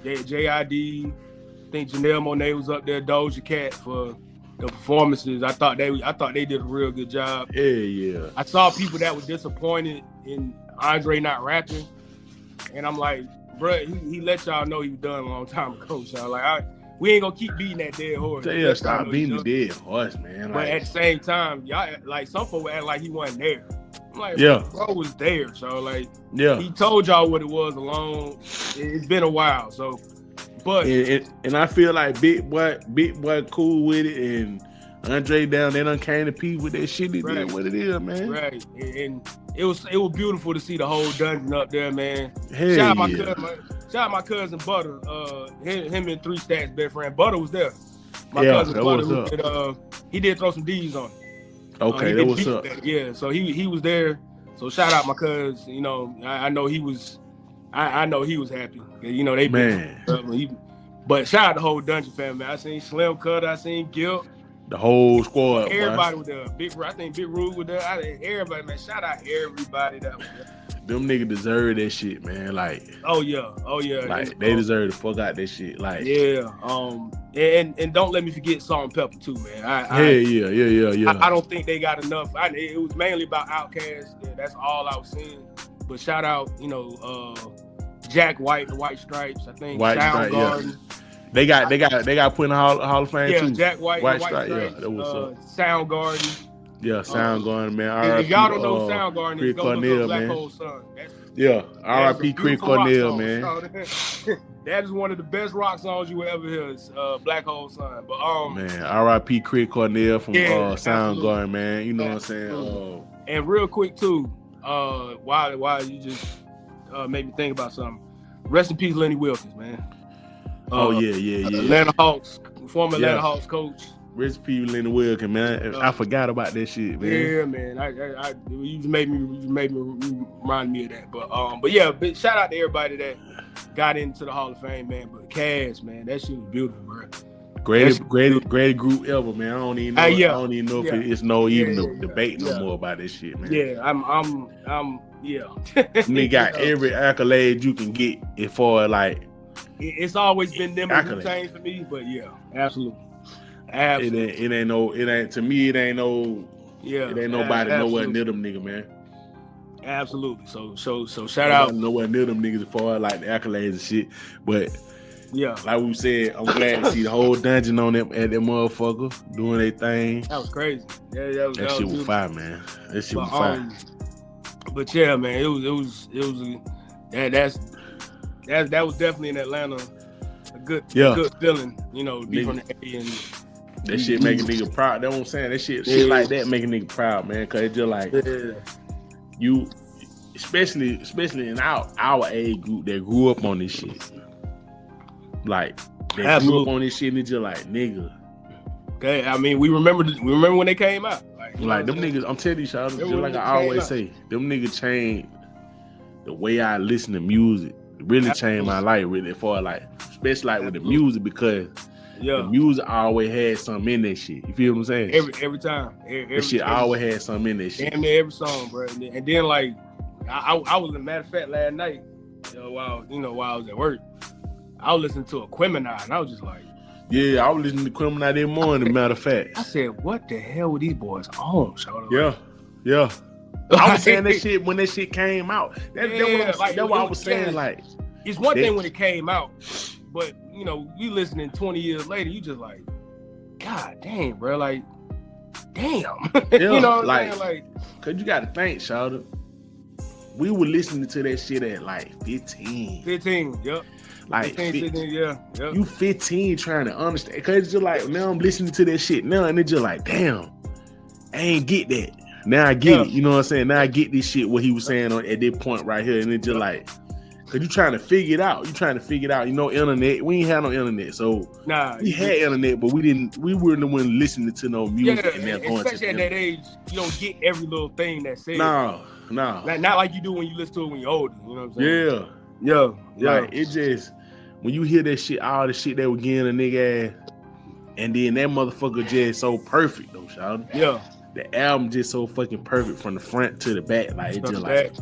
JID. I think Janelle Monáe was up there. Doja Cat for the performances. I thought they did a real good job. Yeah. I saw people that were disappointed in Andre not rapping, and I'm like, bro, he let y'all know he was done a long time ago. So like, we ain't gonna keep beating that dead horse. Yeah, stop beating the dead horse, man. But at the same time, y'all like some folks act like he wasn't there. I'm like, bro was there. So like, he told y'all what it was alone. It's been a while, so. But and I feel like Big Boy cool with it, and Andre down they done came to peace with that shit. It did what it is, man. Right, and it was beautiful to see the whole dungeon up there, man. Shout out my cousin Butter. Him and 3 Stacks best friend Butter was there. My cousin Butter, he did throw some D's on. Okay, that was up. Yeah, so he was there. So shout out my cousin. You know, I know he was. I know he was happy. You know, they but shout out the whole Dungeon family. I seen Slim Cutter, I seen Gil. The whole squad. Everybody was there. I think Big Rude was there. Everybody, man. Shout out everybody that was there. Them niggas deserve that shit, man. Like, oh yeah. Like they deserve to fuck out that shit. Like, and don't let me forget Salt and Pepper too, man. Yeah. I don't think they got enough. It was mainly about OutKast. Yeah, that's all I was seeing. But shout out, you know, Jack White, the White Stripes. I think Soundgarden. They got put in the Hall of Fame too. Yeah, Jack White Stripes. Yeah, that was Soundgarden. Yeah, Soundgarden, man. If y'all don't know Soundgarden, it's go look up Black Hole Sun. R.I.P. Chris Cornell, man. That is one of the best rock songs you will ever hear. Is Black Hole Sun. But man, R.I.P. Chris Cornell from Soundgarden, man. You know what I'm saying? And real quick too, why you just made me think about something. Rest in peace, Lenny Wilkins, man. Atlanta Hawks, former Atlanta Hawks coach. Rest in peace, Lenny Wilkins, man. I forgot about that shit, man. Yeah, man. You just made me remind me of that. But yeah, shout out to everybody that got into the Hall of Fame, man. But Cass, man, that shit was beautiful, bro. Greatest group ever, man. I don't even know if it's no debate no more about this shit, man. Yeah, I'm They got every accolade you can get as far as like. It's always been them who changed for me, but yeah, absolutely. It ain't nobody nowhere near them nigga, man. Absolutely. So shout out nowhere near them niggas as far as like the accolades and shit, but. Yeah, like we said, I'm glad to see the whole dungeon on them at that motherfucker doing their thing. That was crazy. Yeah, that shit was fire, man. That shit was fire. But yeah, man, it was that was definitely in Atlanta a good feeling, you know, to be from the A and that shit make a nigga proud. That's what I'm saying. That shit like that make a nigga proud, man. Cause it's just like you, especially in our age group that grew up on this shit. Like they grew up on this shit and it's just like, nigga, Okay, I mean, we remember when they came out. Like them niggas, I'm telling you, shout out, just like I always say, them niggas changed the way I listen to music. It really changed my life, really, for like, especially like with the music, because the music always had something in that shit. You feel what I'm saying? Every time. That shit always had something in that shit. Damn near every song, bro. And then like, I was, a matter of fact, last night, while I was at work, I was listening to Aquemini, and I was just like, yeah, I was listening to Aquemini that morning, matter of fact. I said, what the hell were these boys on? Yeah. I was saying that shit when that shit came out. That's what I was saying. Like, it's one thing when it came out, but you listening 20 years later, you just like, God damn, bro, like, damn. Yeah, you know what like, I'm saying? Like, cause you gotta think, Shawty. We were listening to that shit at like 15. 15, yep. Like 15, yeah. You 15 trying to understand. Cause it's just like, now I'm listening to that shit now, and it's just like, damn, I ain't get that. Now I get it. You know what I'm saying? Now I get this shit, what he was saying at this point right here. And it's just like, cause you trying to figure it out. Internet. We ain't had no internet. So we had internet, but we weren't the one listening to no music. Yeah, especially at that age, you don't get every little thing that said. No. Not like you do when you listen to it when you're older. You know what I'm saying? Yeah. Like, it just, when you hear that shit, all the shit they were getting a nigga ass, and then that motherfucker just so perfect though, shout. Yeah. The album just so fucking perfect from the front to the back. Like, it just like,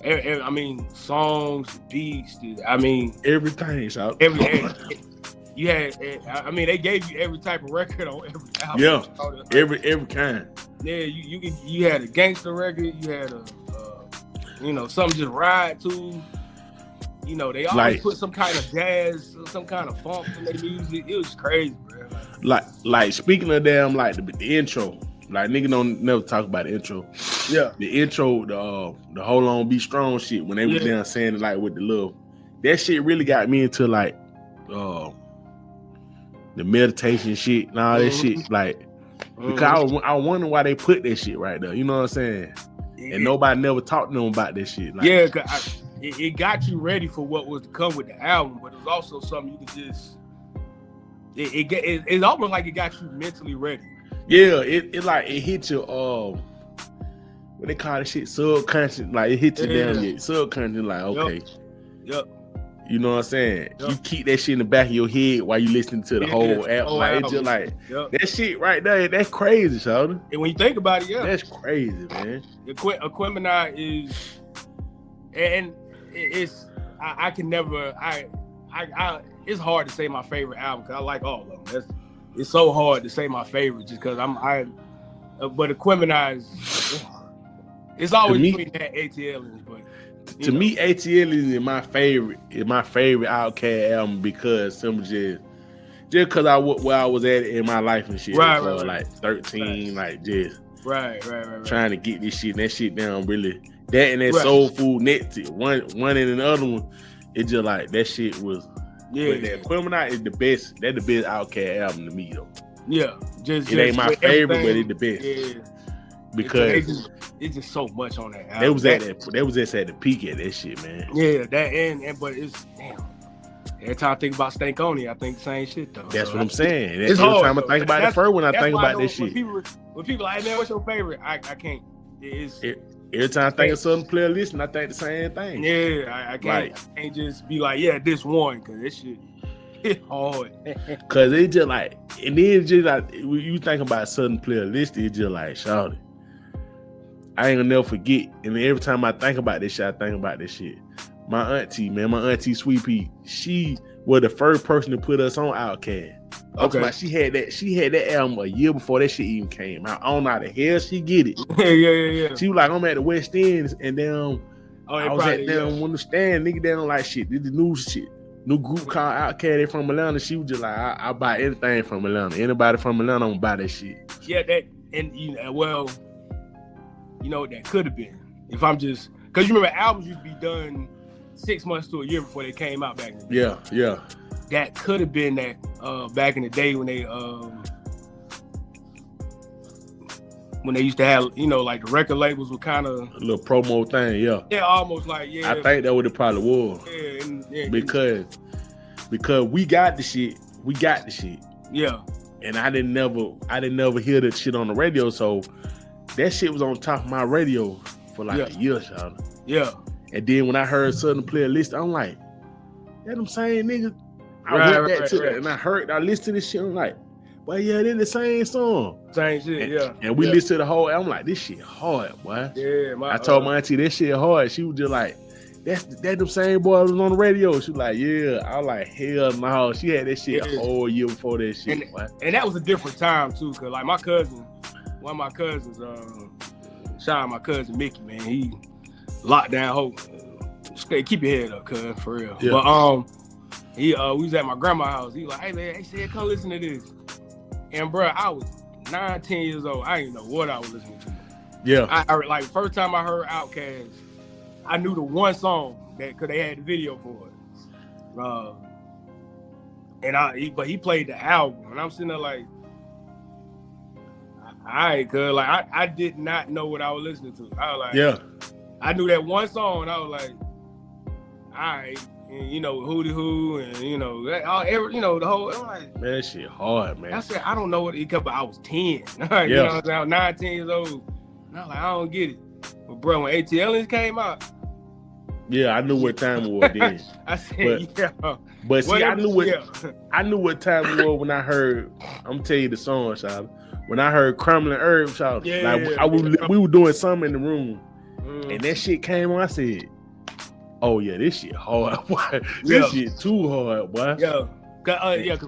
I mean, songs, beats, I mean, everything, shout. You had, I mean, they gave you every type of record on every album. Yeah, every kind. Yeah, you had a gangster record, you had a, something just ride to. They always put some kind of jazz, some kind of funk in their music. It was crazy, bro. Like speaking of them, like the intro, like nigga don't never talk about the intro. Yeah, the intro, the Hold On Be Strong shit when they was down saying it like with the little, that shit really got me into like the meditation shit and all that shit. Like, because I wonder why they put that shit right there. You know what I'm saying? Yeah. And nobody never talked to them about that shit. Like, yeah, cause it got you ready for what was to come with the album, but it was also something you could just. It's almost like it got you mentally ready. Yeah, it hit your what they call this shit, subconscious. Like, it hit you down your subconscious. Like, okay, yep. You know what I'm saying? Yep. You keep that shit in the back of your head while you listening to the whole album. Like, it's just like that shit right there. That's crazy, Shawty. And when you think about it, that's crazy, man. Aquemini is, and it's I can never it's hard to say my favorite album because I like all of them. It's so hard to say my favorite just because but Aquemini is, it's always between that ATL, but. To me, ATL is my favorite OutKast album because just because where I was at in my life and shit. Right. Like 13, like just right. trying to get this shit and that shit down really. That and that Soul Food next one and the other one, it just like that shit was. Yeah. But that Aquemini is the best. That's the best OutKast album to me though. Yeah. It ain't my favorite, but it's the best. Yeah. Because it's just so much on that album. They was just at the peak of that shit, man. Yeah, that and but it's damn. Every time I think about Stankonia, I think the same shit though. That's what I'm saying. It's hard. Every time I think about it first when I think about this shit. When people like, hey man, what's your favorite? I can't. Every time I think of Southern Player Listen, I think the same thing. Yeah, I can't. I can't just be like, yeah, this one, because this shit. It's hard. Cause it just like, and then it's just like when you think about Southern Player Listen, it's just like, shawty, I ain't gonna never forget. And every time I think about this shit, I think about this shit. My auntie Sweet Pea, she was the first person to put us on OutKast. Okay. She had that album a year before that shit even came out. I don't know how the hell she get it. Yeah. She was like, I'm at the West End, and then I was at them when the stand, nigga, they don't like shit. This is the new shit. New group called OutKast, they from Atlanta. She was just like, I buy anything from Atlanta. Anybody from Atlanta, I'm gonna buy that shit. Yeah, that, and that could have been. If I'm just, because you remember albums used to be done 6 months to a year before they came out back in the day. Yeah. That could have been that back in the day when they used to have, like the record labels were kind of a little promo thing, yeah, almost like I think that what it probably was. Yeah, because we got the shit, yeah, and I didn't never hear that shit on the radio. So that shit was on top of my radio for like a year, y'all. Yeah. And then when I heard Southern Player list, I'm like, that them same niggas. I went back to that and I listened to this shit. I'm like, well, yeah, they're the same song. Same shit, And we listened to the whole. I'm like, this shit hard, boy. Yeah, I told my auntie that shit hard. She was just like, that them same boy was on the radio. She was like, yeah. I was like, hell no. She had that shit a whole year before that shit. And that was a different time too, cause like one of my cousins, shout out my cousin Mickey, man. He locked down hope. Keep your head up, cuz, for real. Yeah. But we was at my grandma's house. He was like, hey man, he said, come listen to this. And bro, I was 9, 10 years old. I didn't know what I was listening to. Yeah. I like first time I heard OutKast, I knew the one song because they had the video for it. But he played the album, and I'm sitting there like, all right, cuz like I did not know what I was listening to. I was like, yeah. I knew that one song, and I was like, all right. And, you know, Hootie Hoo, and you know, the whole. I'm like, man, that shit hard, man. I said, I don't know what it comes, but I was 10. You know what I'm saying? I was 9, 10 years old. And I was like, I don't get it. But bro, when ATLians came out, yeah, I knew what time it was then. I said, But see, I knew what time it was when I heard. I'm gonna tell you the song, child. When I heard Crumbling Herb, child, we were doing something in the room, and that shit came on. I said, oh yeah, this shit hard, boy. This shit too hard, boy. Players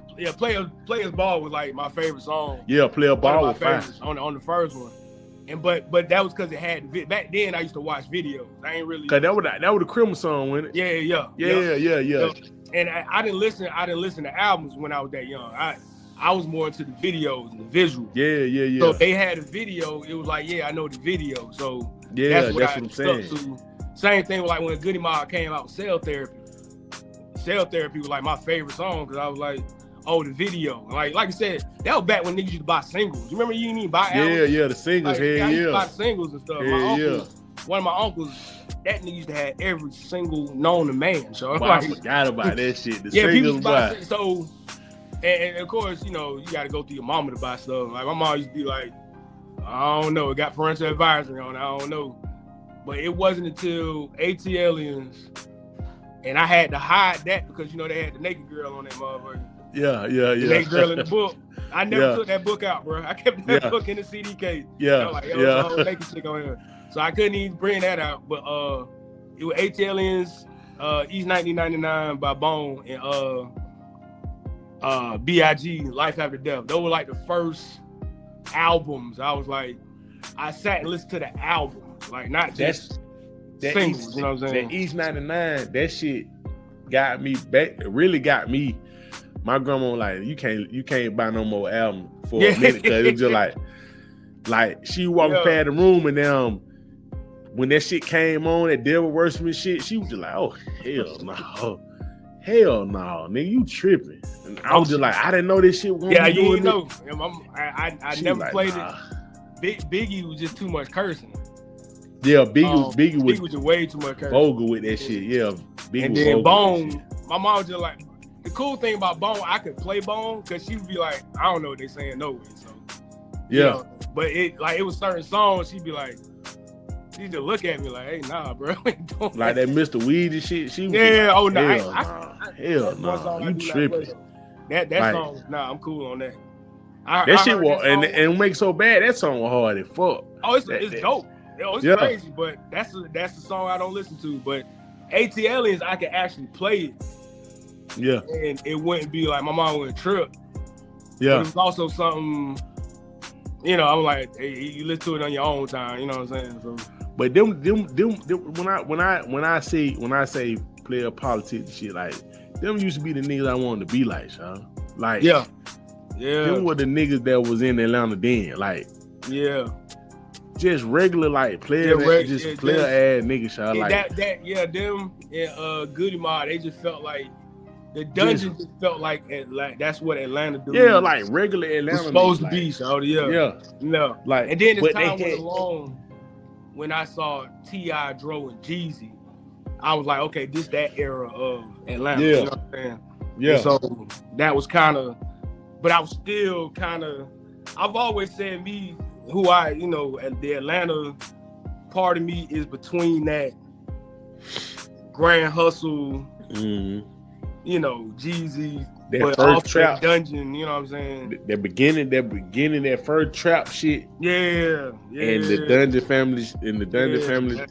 Ball was like my favorite song. Yeah, Player Ball was fine on the first one. And but that was because it had back then. I used to watch videos. I ain't really cause that was the criminal song, wasn't it? Yeah. And I didn't listen to albums when I was that young. I was more into the videos and the visuals. Yeah. So they had a video. It was like, I know the video. So that's what I'm saying. Same thing with like when Goody Mob came out with Cell Therapy. Cell Therapy was like my favorite song because I was like, oh, the video. Like I said, that was back when niggas used to buy singles. You remember you didn't even buy albums? Yeah, the singles. I used to buy singles and stuff. One of my uncles, that nigga used to have every single known to man. So I forgot about that shit. The singles, buy. So, and of course, you know, you got to go through your mama to buy stuff. Like my mom used to be like, I don't know, it got parental advisory on it. I don't know. But it wasn't until ATLians, and I had to hide that because, you know, they had the naked girl on that motherfucker. Yeah. The naked girl in the book. I never took that book out, bro. I kept that book in the CD case. Yeah. Like, a whole naked chick on here. So I couldn't even bring that out. But it was ATLians, East 1999 by Bone, and B.I.G. Life After Death. Those were like the first albums. I was like, I sat and listened to the album. Like not just singles, you know what I'm saying? That East 99, that shit got me back. It really got me. My grandma was like, you can't buy no more album for a minute because it was just like she walking past the room and when that shit came on, that Devil Worshiping shit, she was just like, oh hell no, nigga, you tripping. And I was just like, I didn't know this shit was gonna be doing know. I never played it. Biggie was just too much cursing. Yeah, Biggie was just way too much cursing. Vulgar with that shit. Yeah, Biggie and then Bone, my mom was just like, the cool thing about Bone, I could play Bone because she would be like, I don't know what they saying no way. So you know, but it was certain songs she'd be like, she'd just look at me like, hey, nah, bro, ain't doing like that Mr. Weed and shit. She was hell no, you tripping. That song, nah, I'm cool on that. That shit was and it makes so bad. That song was hard as fuck. Oh, it's dope. It's crazy, but that's the song I don't listen to. But ATLians, I can actually play it. Yeah. And it wouldn't be like my mom wouldn't trip. Yeah. But it's also something, you know, I'm like, hey, you listen to it on your own time, you know what I'm saying? So but them when I say player politics and shit, like them used to be the niggas I wanted to be like, Sean. Like yeah. Them were the niggas that was in Atlanta then. Like just regular like player player ass niggas, Sean. Like them and Goody Mob, they just felt like the dungeon just felt like that's what Atlanta do. Yeah, like regular Atlanta. It's supposed to be, so no. Like, and then as time went along, when I saw T.I., Dro, and Jeezy, I was like, okay, this that era of Atlanta. You know what I'm saying? Yeah. And so that was kind of, but I was still kind of. I've always said me, who I, and the Atlanta part of me is between that Grand Hustle, Jeezy, that but first trap dungeon, you know what I'm saying? That beginning, that first trap shit. Yeah. And the Dungeon families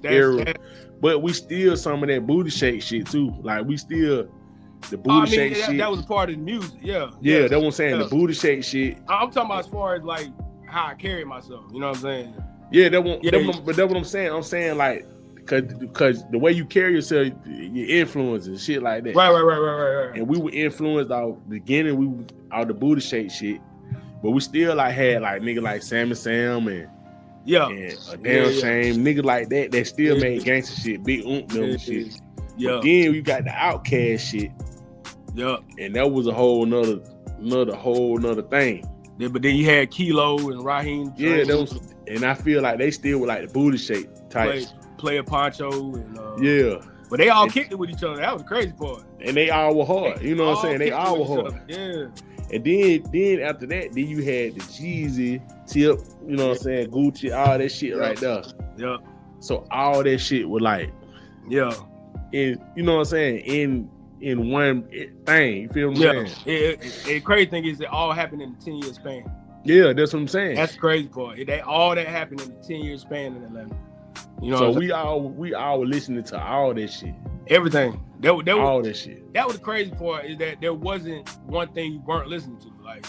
era. But we still some of that booty shake shit too. Like we still the booty shake shit. That was a part of the music. Yeah. Yeah, that's what I'm saying. The booty shake shit. I'm talking about as far as like how I carry myself. You know what I'm saying? Yeah, but that's what I'm saying. I'm saying like because the way you carry yourself, your influence and shit like that. Right. And we were influenced out the beginning. We were out the booty shake shit, but we still like had like nigga like Sam and Sam and a damn shame nigga like that still made gangster shit, big them shit. Yeah. But then you got the OutKast shit. Yeah. And that was a whole nother thing. Yeah, but then you had Kilo and Raheem. Yeah, those, and I feel like they still were like the booty shake types. Playa Poncho and but they all kicked it with each other. That was the crazy part. And they all were hard. You know what I'm saying? They all were hard. Yeah. And then after that, then you had the Jeezy, Tip, you know what I'm saying, Gucci, all that shit right there. Yeah. So all that shit was like, in you know what I'm saying, in one thing. You feel what I'm saying? The crazy thing is it all happened in a 10-year span. Yeah, that's what I'm saying. That's the crazy part. All that happened in a 10-year span in Atlanta. You know, so we all were listening to all that shit. Everything. All that shit. That was the crazy part, is that there wasn't one thing you weren't listening to. Like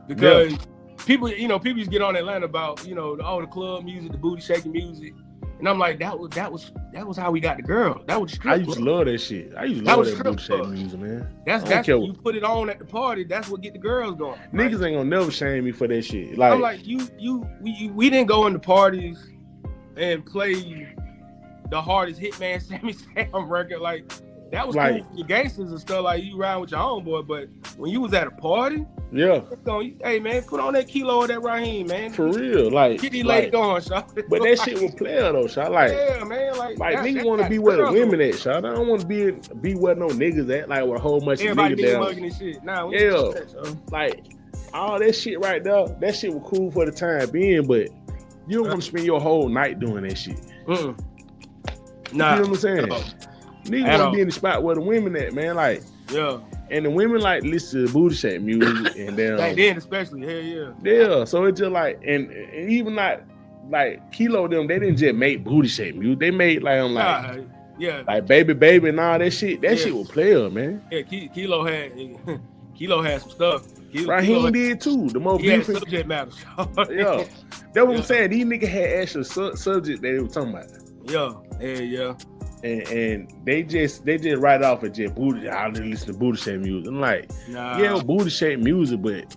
because people used to get on Atlanta about, the club music, the booty shaking music. And I'm like, that was how we got the girl. That was the strip I used to love that shit. I used to love that booty shaking music, man. That's you put it on at the party. That's what get the girls going. Niggas ain't gonna never shame me for that shit. Like I'm like, we didn't go into parties and play the hardest Hitman Sammy Sam record. Like that was cool for your gangsters and stuff. Like you riding with your homeboy, but when you was at a party, hey man, put on that Kilo or that Raheem, man. For real, like get these ladies going, shot. But that shit was player though, shot. Like man, like niggas want to be where the women at, shot. I don't want to be where no niggas at, like with a whole bunch of niggas down. Mugging and shit. Nah, like all that shit right there. That shit was cool for the time being, but you don't want to spend your whole night doing that shit. Nah, you know what I'm saying? Niggas want to be in the spot where the women at, man. Like, and the women like listen to booty shake music, and then back then especially, hell yeah. So it's just like, and even like Kilo them, they didn't just make booty shake music. They made like baby and all that shit. That shit was player, man. Yeah, Kilo had some stuff. Raheem did too. The most beautiful subject matter. Yeah, that's what I'm saying. These niggas had actual subject they were talking about. Yeah. And they just write off at just booty. I listen to booty shake music. I'm like, booty shake music, but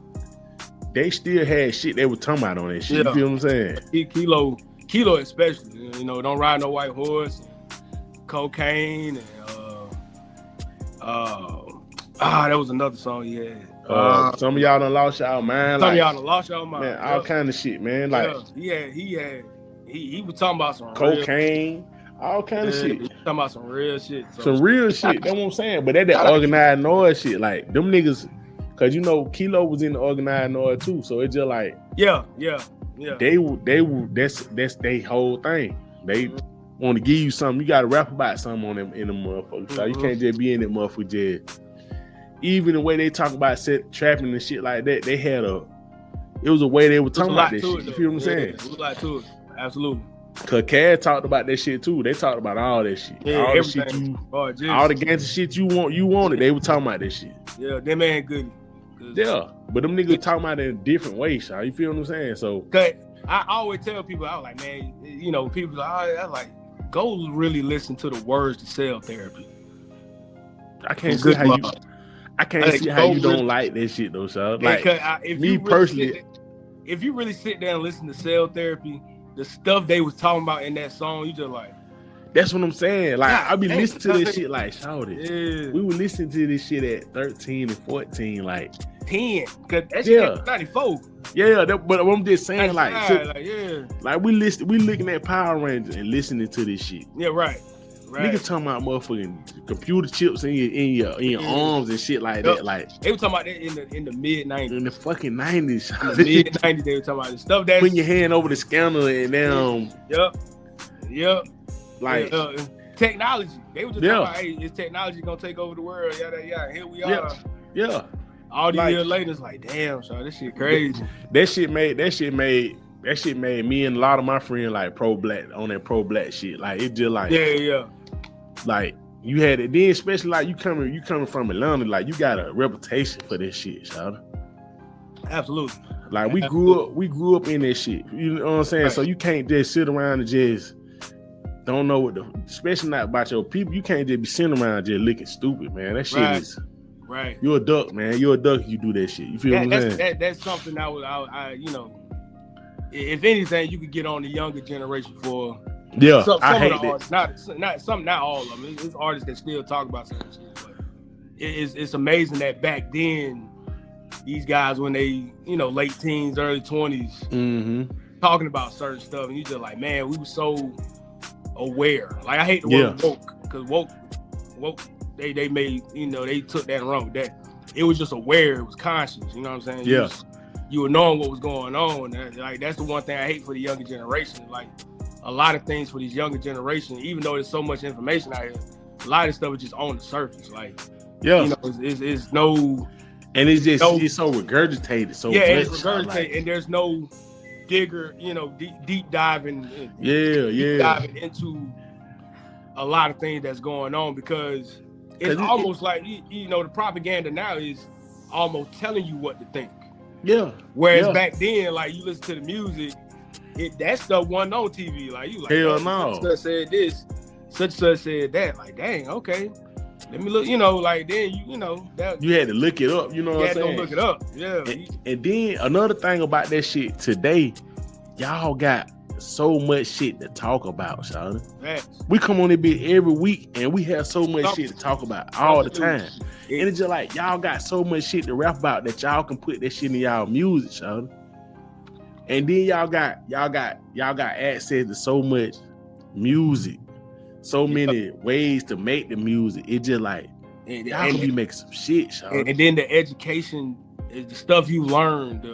they still had shit they were talking about on that shit. You feel what I'm saying? Kilo especially. Don't ride no white horse. Cocaine and that was another song he had. Some of y'all done lost y'all mind. Some of y'all done lost y'all mind. Man, all kind of shit, man. Like he was talking about some cocaine, all kind of shit. He was talking about some real shit. Some real shit. That's what I'm saying. But that organized noise shit, like them niggas, cause Kilo was in the organized noise too. So it's just like that's their whole thing. They want to give you something. You got to rap about something on them in the motherfucker. So you can't just be in that motherfucker just. Even the way they talk about trapping and shit like that, they had it was a way they were talking about this shit. You feel what I'm saying? It was a lot to it. Absolutely. Cause Cass talked about that shit too. They talked about all that shit. Yeah, all the shit all the gangster shit you wanted. They were talking about that shit. Yeah, them ain't good. Yeah, but them niggas talking about it in a different way, so you feel what I'm saying? So, cause I always tell people, I was like, man, people I like, go really listen to the words to Cell Therapy. I can't see how you. I can't see how you don't like that shit though, so like me personally. If you really sit there and listen to Cell Therapy, the stuff they was talking about in that song, you just like. That's what I'm saying. Like I be listening to this shit like shout it. Yeah. We were listening to this shit at 13 and 14, like 10. Cause that shit was 94. Yeah, but I'm just saying like we looking at Power Rangers and listening to this shit. Yeah, right. Nigga talking about motherfucking computer chips in your arms and shit like that. Like they were talking about that in the mid 90s. In the fucking 90s. In the mid 90s, they were talking about the stuff that's putting your hand over the scanner and now. Yep. Like technology. They were just talking about, hey, is technology gonna take over the world? Yada yada. Here we are. Yeah. All these years later, it's like, damn, so this shit crazy. That shit made me and a lot of my friends like pro black shit. Like it just like like you had it then, especially like you coming from Atlanta, like you got a reputation for this shit, Shawty. Absolutely. Like we grew up in this shit. You know what I'm saying? Right. So you can't just sit around and just don't know especially not about your people. You can't just be sitting around just looking stupid, man. That shit is right. You're a duck, man. You're a duck if you do that shit. You feel what I'm saying? That's something I you know, if anything, you could get on the younger generation for. Yeah, some I hate of the that. Artists, not all of them. It's artists that still talk about certain shit, but it's amazing that back then, these guys when they late teens, early 20s, talking about certain stuff, and you just like, man, we were so aware. Like I hate the word woke, because woke they made they took that wrong. That it was just aware, it was conscious. You know what I'm saying? Yeah. You were knowing what was going on. Like that's the one thing I hate for the younger generation. Like a lot of things for these younger generation, even though there's so much information out here, a lot of stuff is just on the surface. Like it's no, and it's just it's so regurgitated. So it's regurgitated, and there's no digger, deep diving. Diving into a lot of things that's going on, because it's almost like the propaganda now is almost telling you what to think. Yeah. Whereas back then, like you listen to the music, that stuff wasn't on TV. Like you like, hell no. Such said this, such said that. Like, dang, okay. Let me look. Like then that you had to look it up. You know what I'm saying? You had to go look it up. Yeah. And then another thing about that shit today, y'all got so much shit to talk about, Shawty. We come on this bit every week and we have so much shit to talk about all the time. And it's just like y'all got so much shit to rap about that y'all can put that shit in y'all music, Shawty. And then y'all got access to so much music, so many ways to make the music. It just like y'all can be making some shit, Shawty. And then the education is the stuff you learned.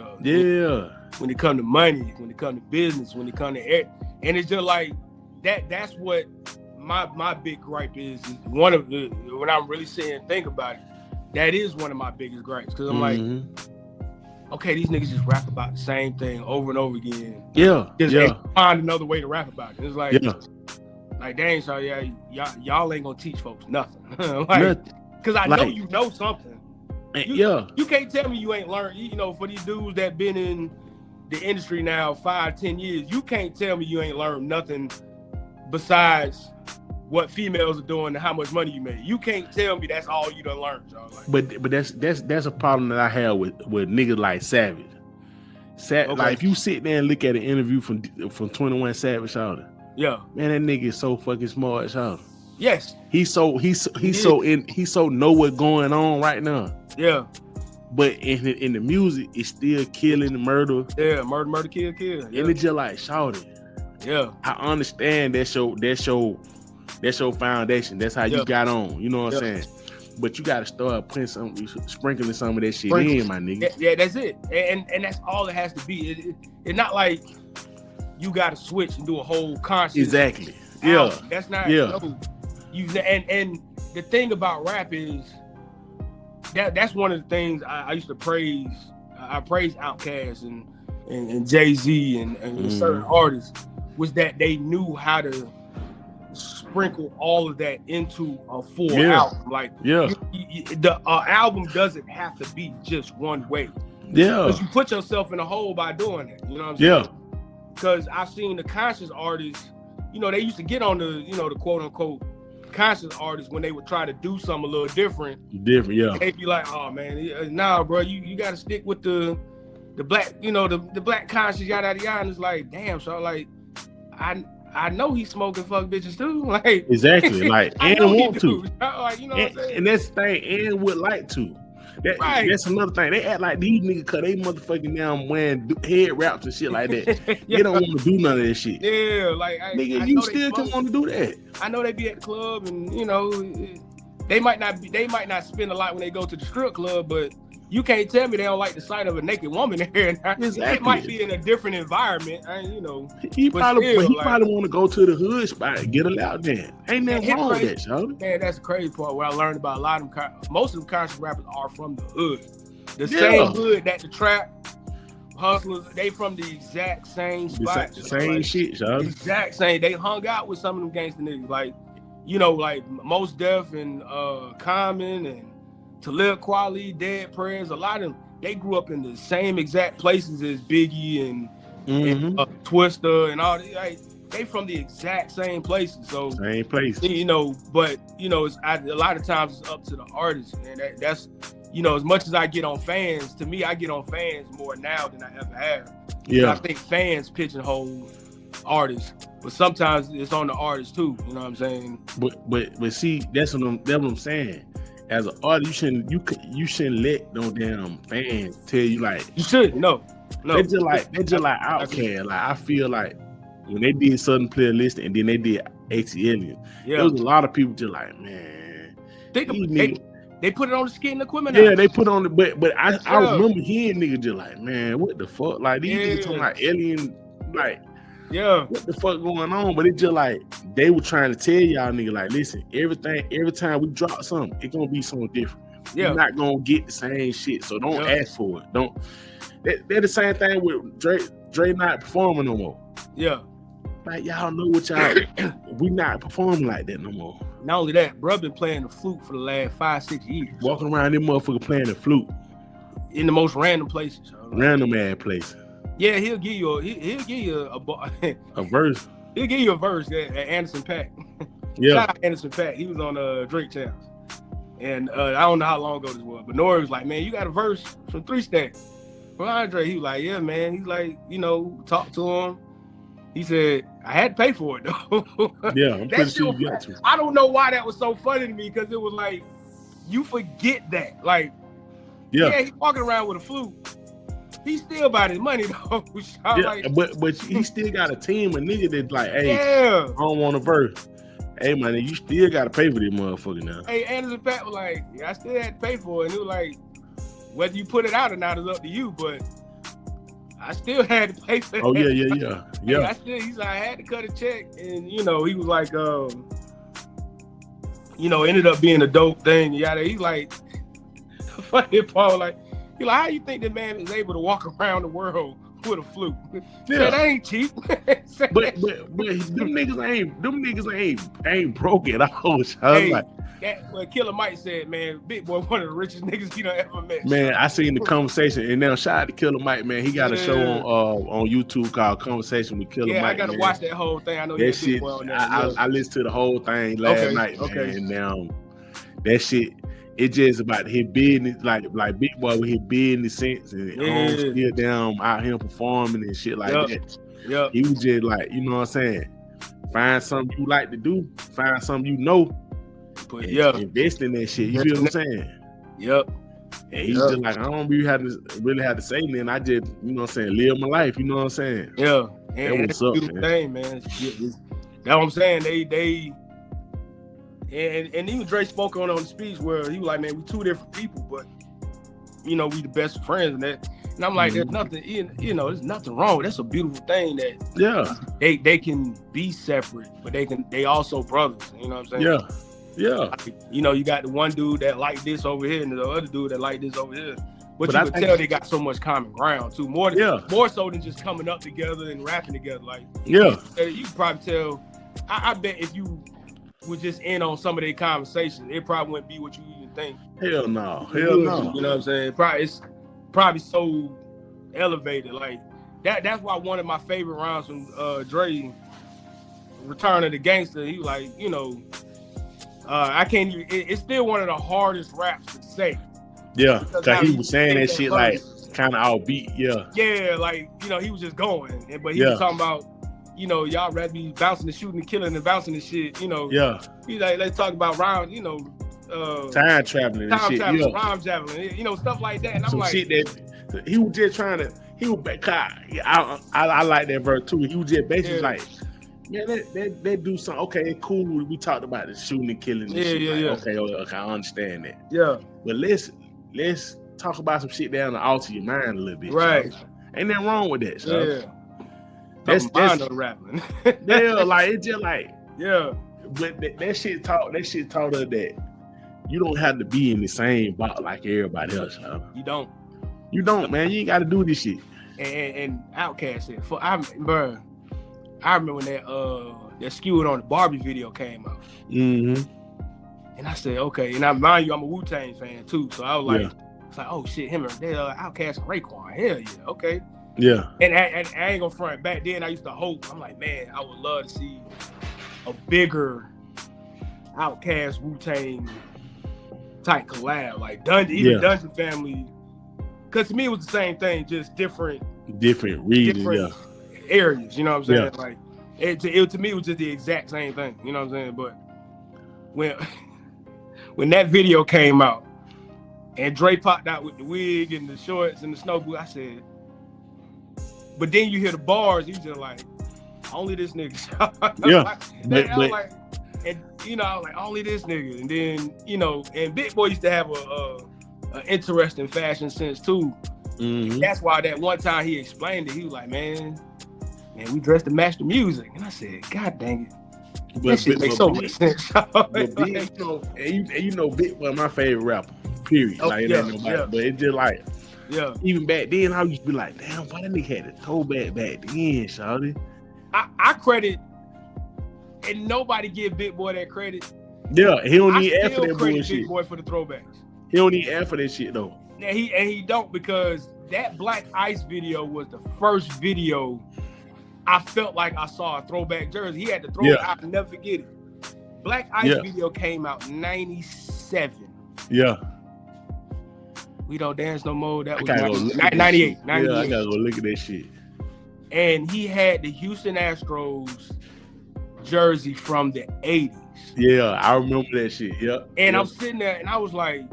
When it comes to money, when it comes to business, when it comes to air, and it's just like that's what my big gripe is one of the, when I'm really sitting and think about it, that is one of my biggest gripes, because I'm like, okay, these niggas just rap about the same thing over and over again. Just find another way to rap about it. It's like, like dang, so y'all ain't gonna teach folks nothing. Like, because I know you know something. You can't tell me you ain't learned. For these dudes that been in the industry now 5-10 years, you can't tell me you ain't learned nothing besides what females are doing and how much money you made. You can't tell me that's all you done learned, y'all. Like, but that's a problem that I have with niggas like Savage. Like if you sit there and look at an interview from 21 Savage, y'all, man, that nigga is so fucking smart, y'all. Yes, he's so know what's going on right now. Yeah. But in the music, it's still killing, murder. Yeah, murder, kill. Yeah. And it's just like, shawty. Yeah. I understand that's your foundation. That's how you got on. You know what I'm saying? But you gotta start putting sprinkling some of that shit in, my nigga. Yeah, that's it. And that's all it has to be. It's not like you gotta switch and do a whole concert. Exactly. Album. That's not. And the thing about rap is, that's one of the things I used to praise. I praise OutKast and Jay-Z and certain artists, was that they knew how to sprinkle all of that into a full album. Like the album doesn't have to be just one way. Yeah, because you put yourself in a hole by doing it. You know what I'm saying? Because I've seen the conscious artists. They used to get on the the quote unquote conscious artists when they would try to do something a little different. They'd be like, oh man, nah, bro, you got to stick with the black, the black conscious, yada yada yada. And it's like, damn, so like, I know he's smoking fuck bitches too. Like exactly, like and want to. Like, what I'm saying? And that's the thing, and would like to. That's another thing. They act like these niggas cause they motherfucking now wearing head wraps and shit like that. They don't want to do none of that shit. Yeah, like nigga, you still can want to do that. I know they be at the club and you know they might not spend a lot when they go to the strip club, but you can't tell me they don't like the sight of a naked woman there. Exactly. It might be in a different environment, you know. He probably want to go to the hood spot and get a loud dance. Ain't nothing wrong with that, Shawty. Man, that's the crazy part. Where I learned about a lot of them. Most of them conscious rappers are from the hood, the same hood that the trap hustlers. They from the exact same spot, same shit, Shawty. Exact same. They hung out with some of them gangster niggas, like you know, like Mos Def and Common and Talib Kweli, Dead Prayers, a lot of them, they grew up in the same exact places as Biggie and Twista and all that. Like, they from the exact same places. So same place. You know, but you know, a lot of times it's up to the artist, and that's you know, as much as I get on fans, to me, I get on fans more now than I ever have. Yeah, I think fans pigeonhole artists, but sometimes it's on the artist too. You know what I'm saying? But see, that's what I'm saying. As an artist, you shouldn't let no damn fans tell you like you should. No. They just like OutKast. Like I feel like when they did Southern Playlist and then they did ATL, there was a lot of people just like, man, they put it on the skin equipment. Yeah, they put on the but I remember hearing niggas just like, man, what the fuck? Like these niggas talking like alien, like. Yeah, what the fuck going on? But it just like they were trying to tell y'all nigga like, listen, every time we drop something, it's gonna be something different. Yeah, you're not gonna get the same shit, so don't ask for it. Don't. They're the same thing with Dre not performing no more. Yeah, like y'all know what y'all. We not performing like that no more. Not only that, bro been playing the flute for the last 5-6 years. Walking around this motherfucker playing the flute in the most random places. Random ass places. Yeah, he'll give you a verse. He'll give you a verse at Anderson .Paak. Yeah, shout out Anderson .Paak. He was on Drake channels, and I don't know how long ago this was, but Nori was like, "Man, you got a verse from 3 Stacks from Andre." He was like, "Yeah, man." He's like, you know, talk to him. He said, "I had to pay for it though." Yeah, I'm pretty sure you got to. I don't know why that was so funny to me because it was like you forget that, like, yeah, he's walking around with a flute. He still about his money though. Yeah, but he still got a team of niggas that's like, hey, I don't want a verse. Hey man, you still gotta pay for this motherfucker now. Hey, Anderson .Paak was like, I still had to pay for it. And it was like, whether you put it out or not is up to you, but I still had to pay for it. Oh yeah. He's like, I had to cut a check. And you know, he was like, you know, ended up being a dope thing. He's like, funny part, like, he's like, how you think that man is able to walk around the world with a flute? Yeah. That ain't cheap. but them niggas ain't broke at all. Killer Mike said, man, Big Boy one of the richest niggas you done ever met. Man, I seen the conversation, and now shout out to Killer Mike, man. He got a show on YouTube called Conversation with Killer Mike. Yeah, I gotta watch that whole thing. I know that shit. I listened to the whole thing last night, man. And now that shit. It's just about his business, like Big Boy with his business sense and still down out here performing and shit like that. Yeah, he was just like, you know what I'm saying? Find something you like to do, find something you know, invest in that shit. You feel what I'm saying? Yep. And he's just like, I don't really have to say anything. I just, you know what I'm saying, live my life. You know what I'm saying? Yeah. And that's a beautiful thing, man. That's what I'm saying. They. And even Dre spoke on the speech where he was like, man, we two different people, but you know, we the best friends and that. And I'm like, there's nothing, you know, there's nothing wrong. That's a beautiful thing that they can be separate, but they also brothers. You know what I'm saying? Yeah. Like, you know, you got the one dude that like this over here and the other dude that like this over here. But you can tell they got so much common ground too. More so than just coming up together and rapping together. Like, you can probably tell. I bet if you would just end on some of their conversations, it probably wouldn't be what you even think. Hell no. You know what I'm saying? It's probably so elevated. Like that's why one of my favorite rounds from Dre, Return of the Gangster, he was like, you know, I can't even, it's still one of the hardest raps to say. Yeah, because he was saying that shit like kind of offbeat. Yeah, like, you know, he was just going. But he was talking about, you know, y'all rather be bouncing and shooting and killing and bouncing and shit, you know. Yeah. He's like, let's talk about round, you know, time traveling and shit. Yeah. Rhyme traveling, you know, stuff like that. And I'm some like, shit that he was just trying to. He was back. I like that verse too. He was just basically like, man, they do something. Okay, cool. We talked about the shooting and killing. And shit. Okay, I understand that. Yeah. But let's talk about some shit down to alter your mind a little bit. Right. So. Ain't nothing wrong with that. So. Yeah. That's rapping. Yeah, like it's just like But that shit taught us that you don't have to be in the same box like everybody else. Huh? You don't, man. You ain't got to do this shit. And OutKast said, I remember when that Skewed on the Barbie video came out. Mm-hmm. And I said, okay. And I mind you, I'm a Wu-Tang fan too, so I was like, it's like, oh shit, him and OutKast and Raekwon. Hell yeah, okay. Yeah. And I ain't gonna front. Back then, I used to hope. I'm like, man, I would love to see a bigger OutKast Wu-Tang type collab, like Dungeon Family. Because to me, it was the same thing, just different regions, areas. You know what I'm saying? Like, it to me, it was just the exact same thing. You know what I'm saying? But when that video came out and Dre popped out with the wig and the shorts and the snow boot, I said. But then you hear the bars, you just like, only this nigga. I was like, and you know, I was like, only this nigga. And then, you know, and Big Boy used to have a interesting fashion sense too. Mm-hmm. That's why that one time he explained it, he was like, man, we dressed to match the music. And I said, God dang it. That shit makes so much sense. But Big, you know, Big Boy, my favorite rapper. Period. Like it ain't nobody. But it's just like. Yeah. Even back then, I used to be like, damn, why that nigga had a throwback back then, shawty? I credit, and nobody give Big Boy that credit. Yeah, he don't need air for that bullshit. Big Boy for the throwbacks. He don't need air for that shit though. Yeah, he don't, because that Black Ice video was the first video I felt like I saw a throwback jersey. He had the throwback. I'll never forget it. Black Ice video came out in 97. Yeah. We Don't Dance No More. That was 98. Yeah, I gotta go look at that shit. And he had the Houston Astros jersey from the 80s. Yeah, I remember that shit. Yeah. And I'm sitting there and I was like,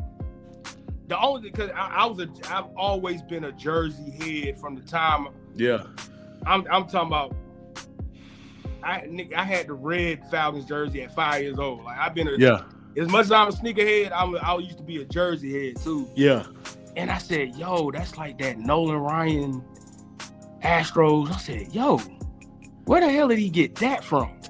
because I've always been a jersey head from the time. Yeah. I'm talking about. I had the red Falcons jersey at 5 years old. Like I've been as much as I'm a sneakerhead, I used to be a jersey head too. Yeah. And I said, yo, that's like that Nolan Ryan Astros. I said, yo, where the hell did he get that from?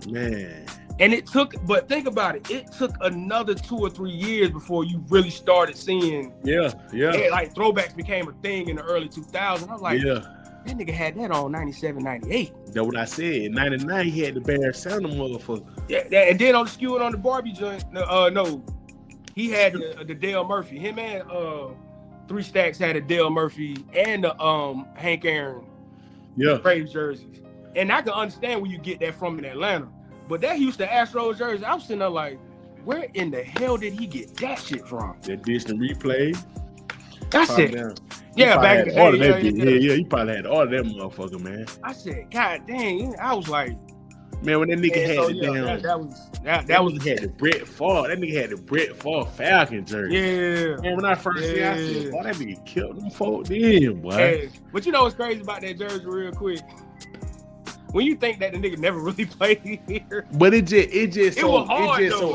Man. And but think about it. It took another 2 or 3 years before you really started seeing. Like throwbacks became a thing in the early 2000s. I was like, that nigga had that on 97, 98. That's what I said. In 99, he had the Bear Sound motherfucker. Yeah, and then on the Skewed on the Barbie joint, no, he had the Dale Murphy. Him and 3 Stacks had a Dale Murphy and the Hank Aaron Braves jerseys. And I can understand where you get that from in Atlanta. But that Houston Astros jersey, I'm sitting there like, where in the hell did he get that shit from? That Disney replay. That's it. Yeah, back in the day. Yeah, he probably had all of that motherfucker, man. I said, God dang, I was like, man, when that nigga had that was had the Brett Favre. That nigga had the Brett Favre Falcon jersey. Yeah. Man, when I first see it, I said, boy, that nigga killed them folk then, boy. Hey, but you know what's crazy about that jersey real quick? When you think that the nigga never really played here. But it just so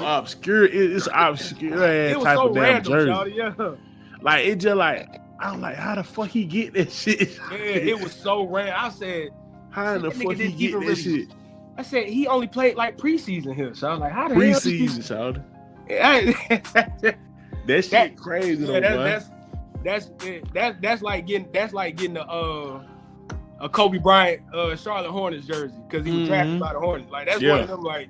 obscure. It's obscure ass type of damn jersey. Yeah. Like it just like I'm like, how the fuck he get that shit? Yeah, it was so random. I said, how the fuck he get that shit? I said he only played like preseason here. So I was like, how the preseason, child? That shit crazy though, that's like getting a Kobe Bryant Charlotte Hornets jersey because he was drafted by the Hornets. Like that's one of them like.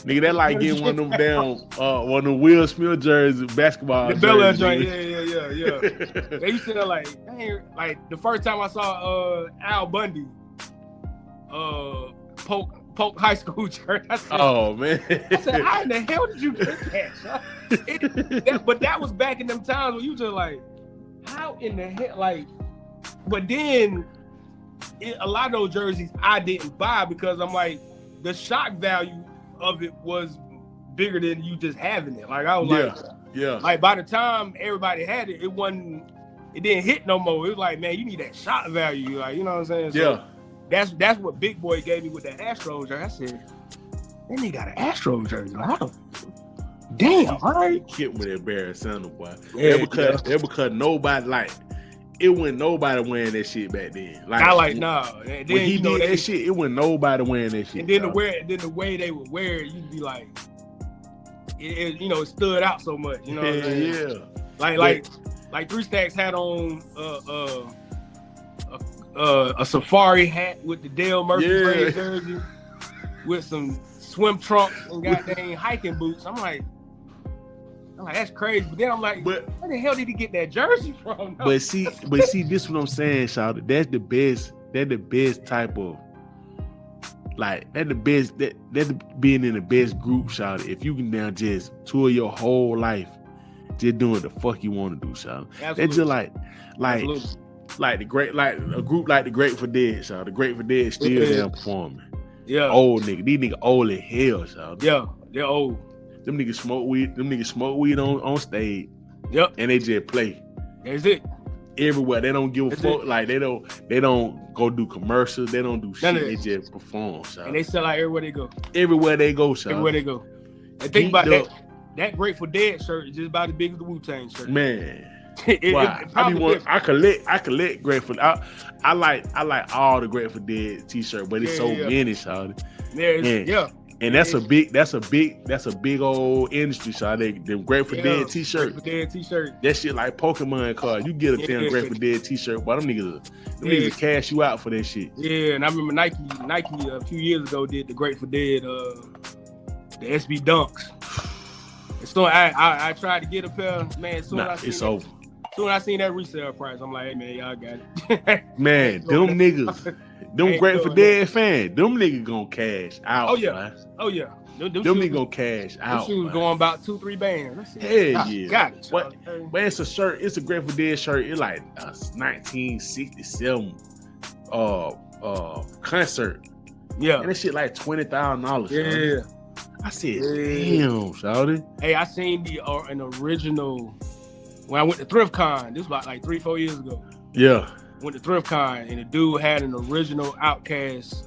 Nigga, that like getting one of them damn one of the Will Smith jerseys, basketball. The Bel Air joint, yeah. They used to like, dang, like the first time I saw Al Bundy Polk High School jersey. I said, oh man. I said, how in the hell did you get that? But that was back in them times when you just like, how in the hell, like, but then a lot of those jerseys I didn't buy because I'm like, the shock value of it was bigger than you just having it. Like I was like by the time everybody had it, it didn't hit no more. It was like, man, you need that shot value. Like, you know what I'm saying? So that's what Big Boy gave me with that Astros jersey. I said, that nigga got an Astros jersey. Like, damn, all right. Kid with that Barry Sanders, boy. Yeah, because nobody like it wasn't nobody wearing that shit back then. Like I like nah. And then when he did that shit, it wasn't nobody wearing that shit. And then the way they would wear it, you'd be like, it stood out so much. You know what I'm saying? Yeah. Like 3 Stacks had on a safari hat with the Dale Murphy brand jersey with some swim trunks and goddamn hiking boots. I'm like, that's crazy. But then I'm like, where the hell did he get that jersey from? No. But see, this is what I'm saying, Shawty. That's the best. That's the best type of, like, that's the best. That's being in the best group, Shawty. If you can now just tour your whole life, just doing the fuck you want to do, Shawty. It's just like the great, like a group like the Grateful Dead, Shawty. The Grateful Dead still there performing. Yeah, old nigga. These niggas old as hell, Shawty. Yeah, they're old. Them niggas smoke weed on stage. Yep. And they just play. That's it. Everywhere. They don't give a fuck. Like they don't go do commercials. They don't do shit. They just perform. So. And they sell out everywhere they go. Everywhere they go, so. Everywhere they go. And think about that Grateful Dead shirt is just about as big as the Wu-Tang shirt. Man. I collect Grateful. I like all the Grateful Dead t-shirt, but it's many, Shawty. And that's a big old industry, so them Grateful Dead t-shirt. Grateful Dead t-shirt. That shit like Pokemon card. You get a damn Grateful Dead t-shirt, but them niggas cash you out for that shit. Yeah, and I remember Nike a few years ago did the Grateful Dead, the SB Dunks. And so I tried to get a pair, man. It's over. Soon as I seen that resale price, I'm like, hey man, y'all got it. Man, them niggas. Them Grateful Dead fans, them niggas gonna cash out. Oh yeah, Them niggas gonna cash out. Them shoes going about 2-3 bands. Hell yeah. Got it. But it's a shirt. It's a Grateful Dead shirt. It's like a 1967 concert. Yeah. And that shit like $20,000. Yeah. I said, damn, shawty. Hey, I seen an original when I went to ThriftCon. This was about like 3-4 years ago. Yeah. Went to ThriftCon and the dude had an original OutKast.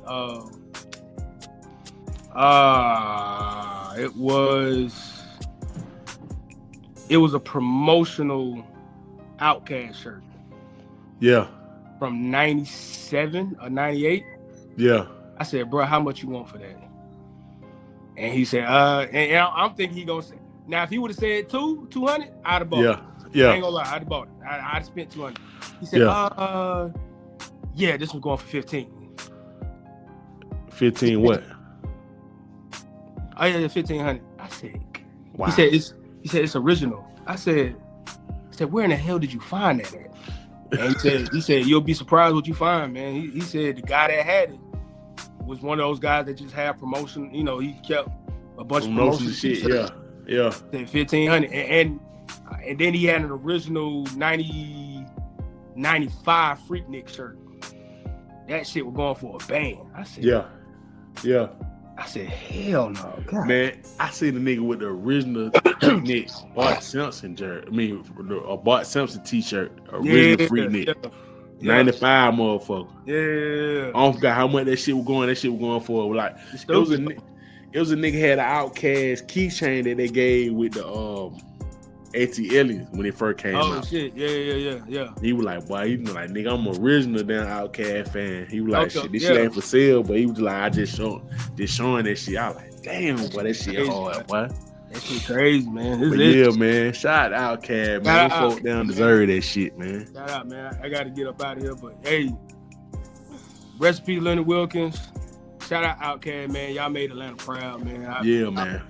It was a promotional OutKast shirt. Yeah. From 97 or 98. Yeah. I said, bro, how much you want for that? And he said, and I'm thinking he gonna say, now if he would have said 200, I'd have bought it. Yeah. I ain't gonna lie, I'd have bought it. I'd have spent 200. He said, this was going for 15. 15 what? Oh yeah, 1,500. I said, wow. He said it's original. I said, where in the hell did you find that at? And he said, you'll be surprised what you find, man. He said the guy that had it was one of those guys that just had promotion. You know, he kept a bunch of promotion shit. Yeah. Said 1,500, and then he had an original 95 Freaknik shirt. That shit was going for a band. I said, yeah. I said, hell no, God. Man, I seen the nigga with the original Freaknik Bart Simpson shirt. I mean, a Bart Simpson t-shirt, original Freaknik. 95 motherfucker. Yeah. I don't forgot how much that shit was going. That shit was going for like it was a nigga had an OutKast keychain that they gave with the ATLians when it first came out. Oh shit, yeah. He was like, boy, he was like, nigga, I'm an original damn OutKast fan. He was like, shit, this shit ain't for sale, but he was like, I just showing that shit. I was like, damn, boy, that shit hard, boy. That shit crazy, man. Man. Shout out OutKast, man. Them folk down deserve that shit, man. Shout out, man. I gotta get up out of here, but hey, recipe Leonard Wilkins. Shout out OutKast, man. Y'all made Atlanta proud, man. Man.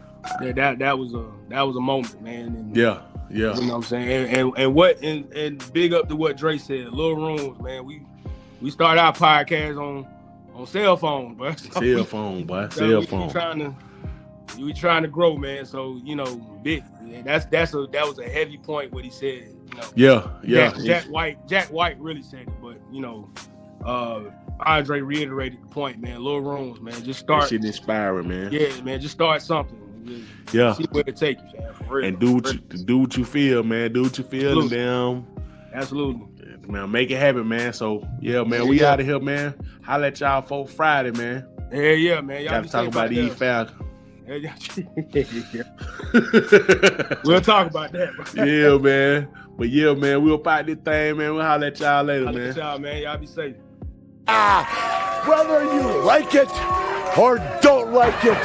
That was a moment, man. And, yeah. You know what I'm saying? And big up to what Dre said. Little rooms, man. We started our podcast on cell phone, bro. Cell phone. We trying to grow, man. So, you know, big. That was a heavy point what he said. You know. Yeah. Jack White really said it, but you know, Andre reiterated the point, man. Little rooms, man. Just start. That shit inspiring, man. Yeah, man. Just start something. Yeah. See where it take you, fam. For real. And do what you feel, man. Do what you feel. Absolutely. And Absolutely. man, make it happen, man. So yeah, man, we out of here, man. Holla at y'all folk Friday, man. Yeah, man. Y'all gotta talk about these Falcons. We'll talk about that, bro. Yeah, man. But yeah, man, we'll pop this thing, man. We'll holla at y'all later, man. At y'all, man. Y'all be safe. Whether you like it or don't like it,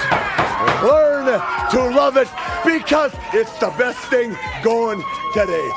learn to love it because it's the best thing going today.